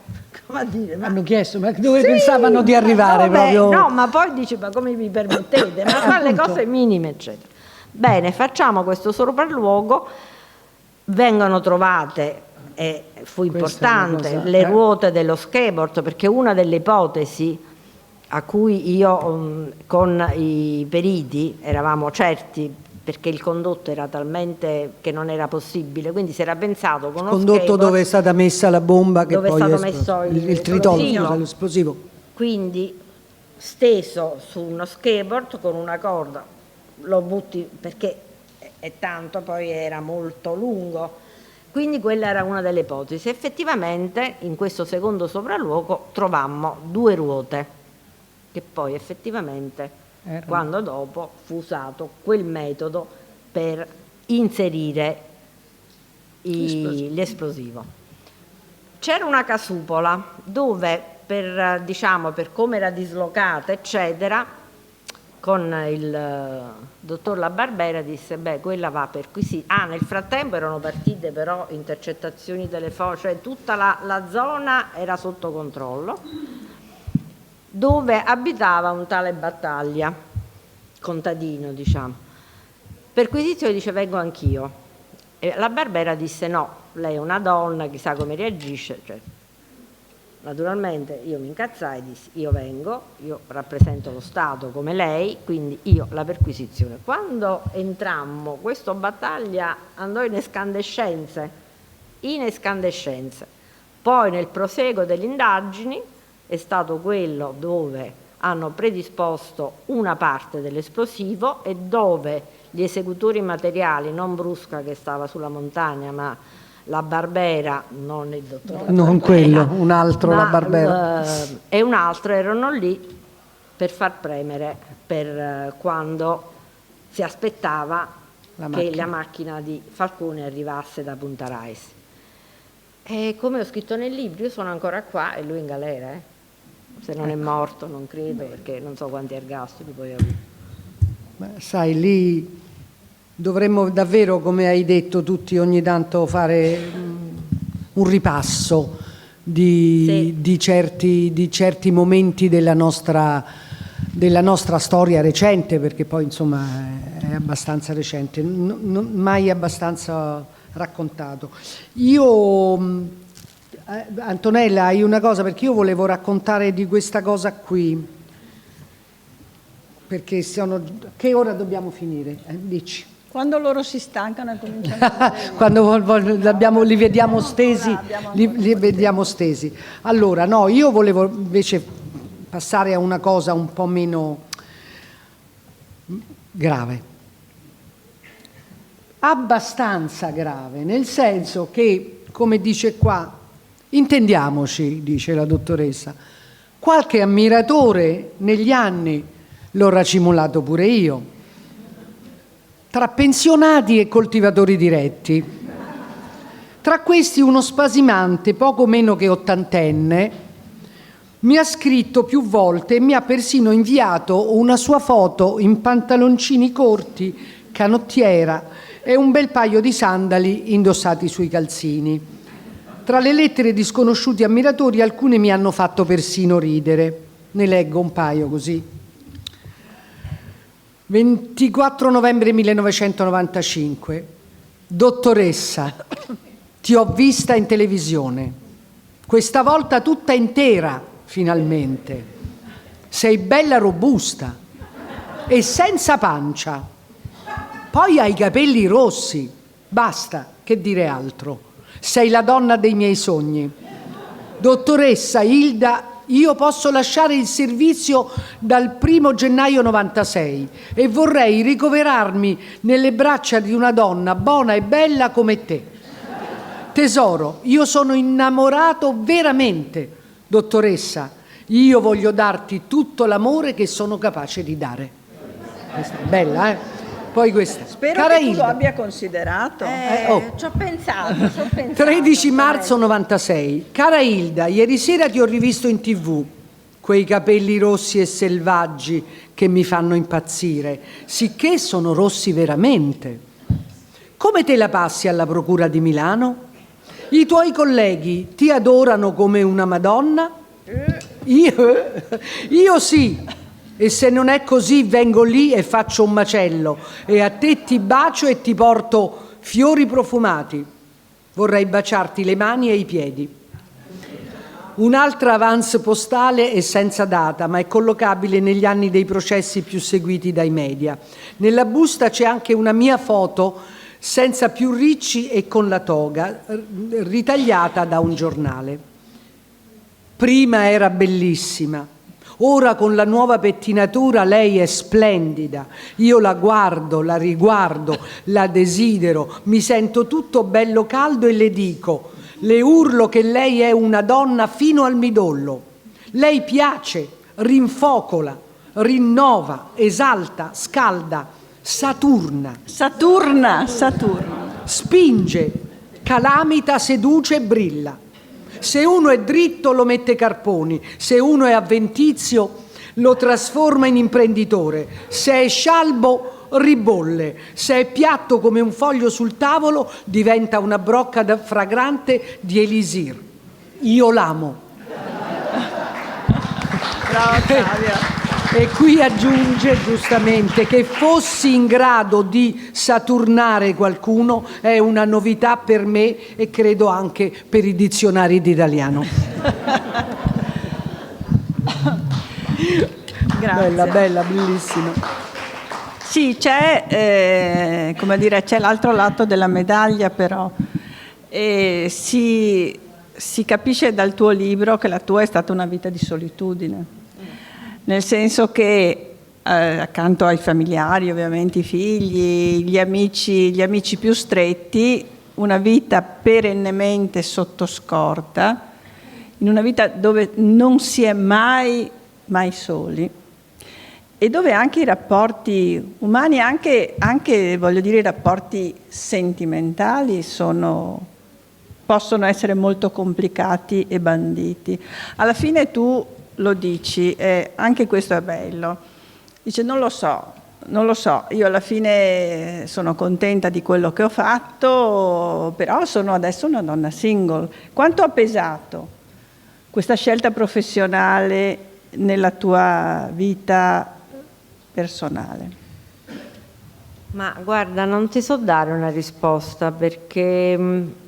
come a dire... Hanno chiesto, ma dove pensavano di arrivare? Proprio... No, ma poi dice, ma come vi permettete? Ma fa le cose minime, eccetera. Bene, facciamo questo sopralluogo, vengono trovate, e fu importante, le ruote dello skateboard, perché una delle ipotesi a cui io con i periti eravamo certi, perché il condotto era talmente che non era possibile, quindi si era pensato con uno condotto dove è stata messa la bomba, che dove poi è stato messo il tritolo, l'esplosivo. Quindi steso su uno skateboard con una corda, lo butti perché è tanto, poi era molto lungo, quindi quella era una delle ipotesi. Effettivamente in questo secondo sopralluogo trovammo 2 ruote, che poi effettivamente quando dopo fu usato quel metodo per inserire l'esplosivo. C'era una casupola dove diciamo, per come era dislocata, eccetera, con il dottor La Barbera disse, beh, quella va perquisita. Nel frattempo erano partite però intercettazioni telefoniche, cioè tutta la zona era sotto controllo, dove abitava un tale Battaglia, contadino, diciamo. Perquisizione, dice, vengo anch'io. E La Barbera disse, no, lei è una donna, chissà come reagisce, cioè. Naturalmente io mi incazzai e dissi, io vengo, io rappresento lo Stato come lei, quindi io la perquisizione. Quando entrammo, questo Battaglia andò in escandescenze. Poi nel proseguo delle indagini è stato quello dove hanno predisposto una parte dell'esplosivo e dove gli esecutori materiali, non Brusca che stava sulla montagna, ma La Barbera, non il dottor Non quello, un altro La Barbera. E un altro erano lì per far premere per quando si aspettava che la macchina di Falcone arrivasse da Punta Raisi. E come ho scritto nel libro, io sono ancora qua e lui in galera, se non è morto, non credo, perché non so quanti ergastoli poi ha avuto. Beh, sai, lì dovremmo davvero, come hai detto, tutti ogni tanto fare un ripasso di certi momenti della nostra storia recente, perché poi insomma è abbastanza recente, mai abbastanza raccontato. Antonella, hai una cosa, perché io volevo raccontare di questa cosa qui, perché che ora dobbiamo finire? Dici. Quando loro si stancano e cominciano a quando li vediamo stesi, li vediamo stesi. Allora, no, io volevo invece passare a una cosa un po' meno grave. Abbastanza grave, nel senso che, come dice qua, intendiamoci, dice la dottoressa, qualche ammiratore negli anni l'ho racimolato pure io, tra pensionati e coltivatori diretti. Tra questi uno spasimante, poco meno che ottantenne, mi ha scritto più volte e mi ha persino inviato una sua foto in pantaloncini corti, canottiera e un bel paio di sandali indossati sui calzini. Tra le lettere di sconosciuti ammiratori alcune mi hanno fatto persino ridere. Ne leggo un paio così. 24 novembre 1995. Dottoressa, ti ho vista in televisione. Questa volta tutta intera, finalmente. Sei bella robusta e senza pancia. Poi hai i capelli rossi. Basta, che dire altro. Sei la donna dei miei sogni. Dottoressa Hilda, io posso lasciare il servizio dal 1° gennaio 96 e vorrei ricoverarmi nelle braccia di una donna buona e bella come te. Tesoro, io sono innamorato veramente. Dottoressa, io voglio darti tutto l'amore che sono capace di dare. Questa è bella, eh? Poi questa. Spero Cara che tu Hilda, lo abbia considerato. Ci ho pensato. 13 marzo 96. Cara Hilda, ieri sera ti ho rivisto in TV. Quei capelli rossi e selvaggi che mi fanno impazzire, sicché sono rossi veramente. Come te la passi alla Procura di Milano? I tuoi colleghi ti adorano come una Madonna? Io sì. E se non è così vengo lì e faccio un macello e a te ti bacio e ti porto fiori profumati. Vorrei baciarti le mani e i piedi. Un'altra avance postale è senza data, ma è collocabile negli anni dei processi più seguiti dai media. Nella busta c'è anche una mia foto senza più ricci e con la toga, ritagliata da un giornale. Prima era bellissima. Ora con la nuova pettinatura lei è splendida, io la guardo, la riguardo, la desidero, mi sento tutto bello caldo e le dico, le urlo che lei è una donna fino al midollo. Lei piace, rinfocola, rinnova, esalta, scalda, Saturna. Saturna. Spinge, calamita, seduce e brilla. Se uno è dritto lo mette Carponi, se uno è avventizio lo trasforma in imprenditore, se è scialbo ribolle, se è piatto come un foglio sul tavolo diventa una brocca fragrante di elisir. Io l'amo. Brava Flavia. E qui aggiunge giustamente che fossi in grado di saturnare qualcuno è una novità per me e credo anche per i dizionari d'italiano. Grazie. Bella, bellissima. Sì, c'è, come dire, c'è l'altro lato della medaglia però. E si capisce dal tuo libro che la tua è stata una vita di solitudine. Nel senso che accanto ai familiari, ovviamente i figli, gli amici più stretti, una vita perennemente sotto scorta, in una vita dove non si è mai soli e dove anche i rapporti umani, anche voglio dire i rapporti sentimentali possono essere molto complicati e banditi. Alla fine tu lo dici, anche questo è bello, dice non lo so, io alla fine sono contenta di quello che ho fatto, però sono adesso una donna single. Quanto ha pesato questa scelta professionale nella tua vita personale? Ma guarda, non ti so dare una risposta perché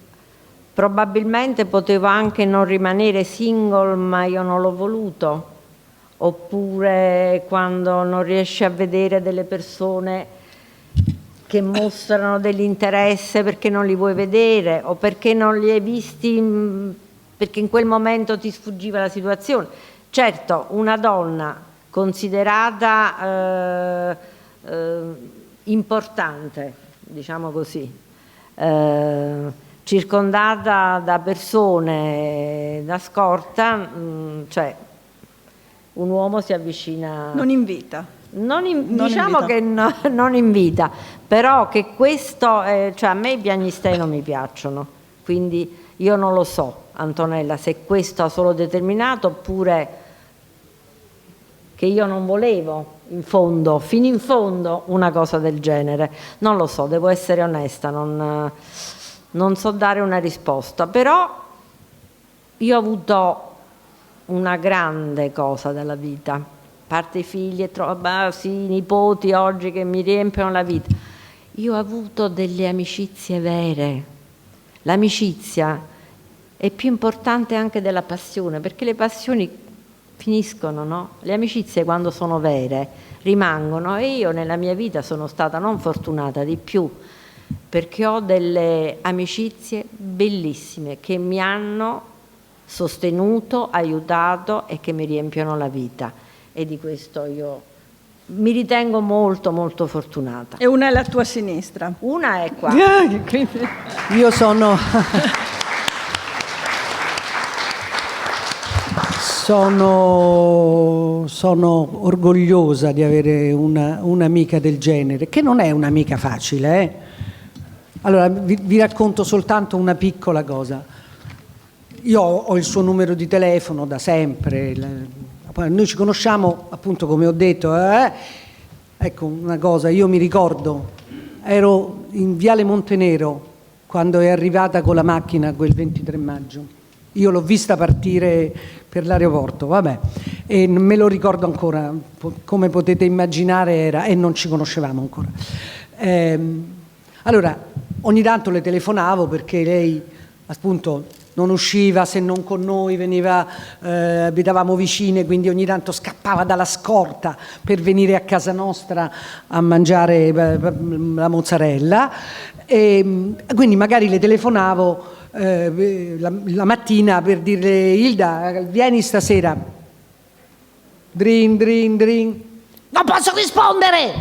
probabilmente potevo anche non rimanere single, ma io non l'ho voluto. Oppure quando non riesci a vedere delle persone che mostrano dell'interesse perché non li vuoi vedere o perché non li hai visti, perché in quel momento ti sfuggiva la situazione. Certo, una donna considerata importante, diciamo così, circondata da persone da scorta, cioè un uomo si avvicina. Non invita. Diciamo che non invita, però che questo, cioè a me i piagnistei non mi piacciono, quindi io non lo so, Antonella, se questo ha solo determinato oppure che io non volevo fino in fondo una cosa del genere. Non lo so, devo essere onesta, non so dare una risposta, però io ho avuto una grande cosa dalla vita, a parte i figli e i nipoti oggi che mi riempiono la vita. Io ho avuto delle amicizie vere. L'amicizia è più importante anche della passione, perché le passioni finiscono, no? Le amicizie quando sono vere rimangono e io nella mia vita sono stata non fortunata di più, perché ho delle amicizie bellissime che mi hanno sostenuto, aiutato e che mi riempiono la vita, e di questo io mi ritengo molto molto fortunata. E una è la tua sinistra. Una è qua. Io sono orgogliosa di avere un'amica del genere, che non è un'amica facile. Allora, vi racconto soltanto una piccola cosa. Io ho il suo numero di telefono da sempre, noi ci conosciamo appunto come ho detto. Ecco una cosa, io mi ricordo, ero in Viale Montenero quando è arrivata con la macchina quel 23 maggio. Io l'ho vista partire per l'aeroporto, vabbè, e me lo ricordo ancora, come potete immaginare era, e non ci conoscevamo ancora. Allora, ogni tanto le telefonavo perché lei appunto non usciva se non con noi, veniva, abitavamo vicine, quindi ogni tanto scappava dalla scorta per venire a casa nostra a mangiare la mozzarella, e quindi magari le telefonavo la mattina per dirle: Ilda, vieni stasera. Drin, drin, drin. Non posso rispondere!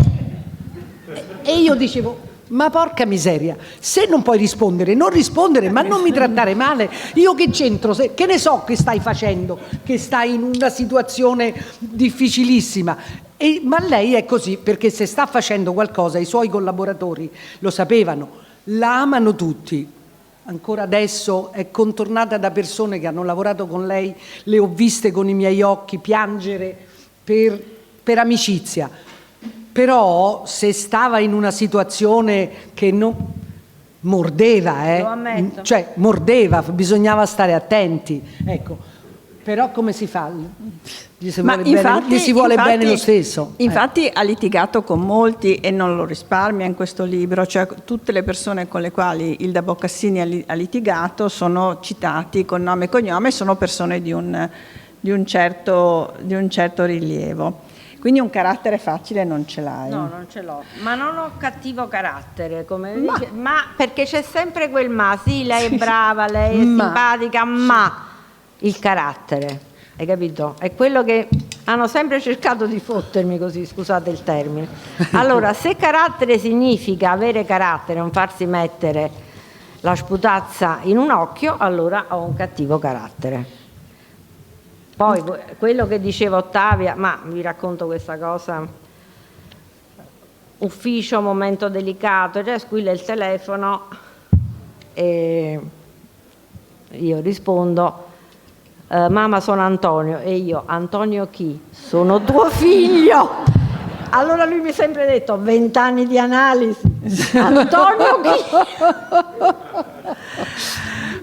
E io dicevo: ma porca miseria, se non puoi rispondere, non rispondere, ma non mi trattare male. Io che c'entro? Che ne so che stai facendo, che stai in una situazione difficilissima. Ma lei è così, perché se sta facendo qualcosa, i suoi collaboratori lo sapevano, la amano tutti. ancora adesso è contornata da persone che hanno lavorato con lei, le ho viste con i miei occhi piangere per amicizia. Però se stava in una situazione che non mordeva, Lo ammetto. cioè mordeva, bisognava stare attenti, ecco. Però come si fa? Gli si vuole bene lo stesso. Infatti ha litigato con molti e non lo risparmia in questo libro, cioè tutte le persone con le quali Ilda Boccassini ha litigato sono citati con nome e cognome, sono persone di un certo rilievo. Quindi un carattere facile non ce l'hai. No, non ce l'ho, ma non ho cattivo carattere, come dice, ma perché c'è sempre quel ma, sì, lei è brava, lei è simpatica, ma il carattere, hai capito? È quello che hanno sempre cercato di fottermi così, scusate il termine. Allora, se carattere significa avere carattere, non farsi mettere la sputazza in un occhio, allora ho un cattivo carattere. Poi quello che diceva Ottavia, ma vi racconto questa cosa, ufficio, momento delicato, cioè squilla il telefono e io rispondo, mamma sono Antonio, e io, Antonio chi? Sono tuo figlio! Allora lui mi ha sempre detto, 20 anni di analisi, Antonio chi?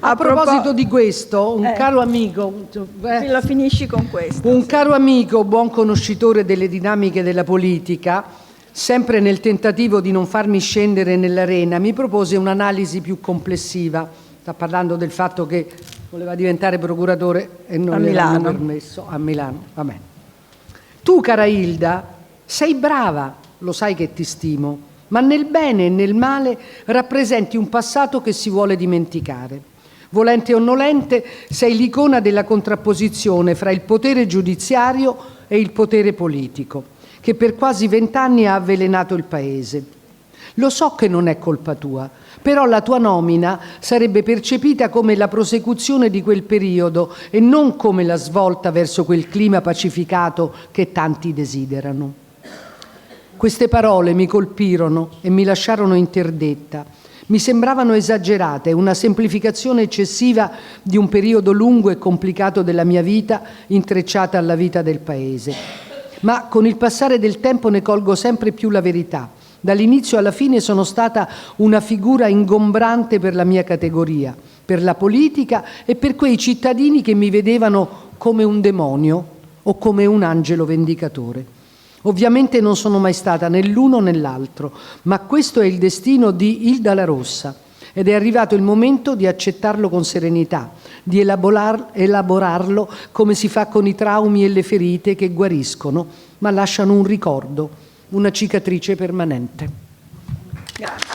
A proposito di questo, un caro amico, La finisci con questo. un caro amico, buon conoscitore delle dinamiche della politica, sempre nel tentativo di non farmi scendere nell'arena, mi propose un'analisi più complessiva. Sta parlando del fatto che voleva diventare procuratore e non gli hanno permesso a Milano. Va bene. Tu, cara Ilda, sei brava, lo sai che ti stimo, ma nel bene e nel male rappresenti un passato che si vuole dimenticare. Volente o nolente, sei l'icona della contrapposizione fra il potere giudiziario e il potere politico, che per quasi 20 anni ha avvelenato il Paese. Lo so che non è colpa tua, però la tua nomina sarebbe percepita come la prosecuzione di quel periodo e non come la svolta verso quel clima pacificato che tanti desiderano. Queste parole mi colpirono e mi lasciarono interdetta. Mi sembravano esagerate, una semplificazione eccessiva di un periodo lungo e complicato della mia vita, intrecciata alla vita del Paese. Ma con il passare del tempo ne colgo sempre più la verità. Dall'inizio alla fine sono stata una figura ingombrante per la mia categoria, per la politica e per quei cittadini che mi vedevano come un demonio o come un angelo vendicatore. Ovviamente non sono mai stata né l'uno né l'altro, ma questo è il destino di Ilda La Rossa ed è arrivato il momento di accettarlo con serenità, di elaborarlo come si fa con i traumi e le ferite che guariscono, ma lasciano un ricordo, una cicatrice permanente. Grazie.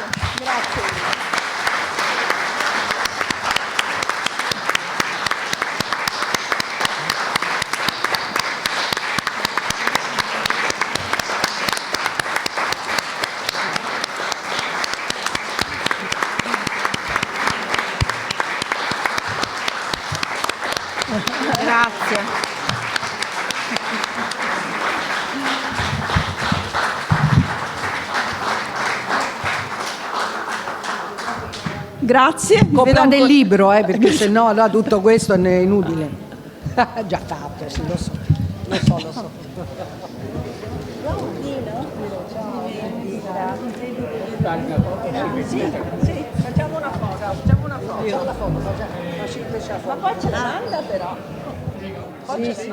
Grazie. Grazie. Comprate il libro, perché sennò là, tutto questo è inutile. Già fatto, sì, lo so. Sì, facciamo una foto. Ma poi ce la manda però. Sì,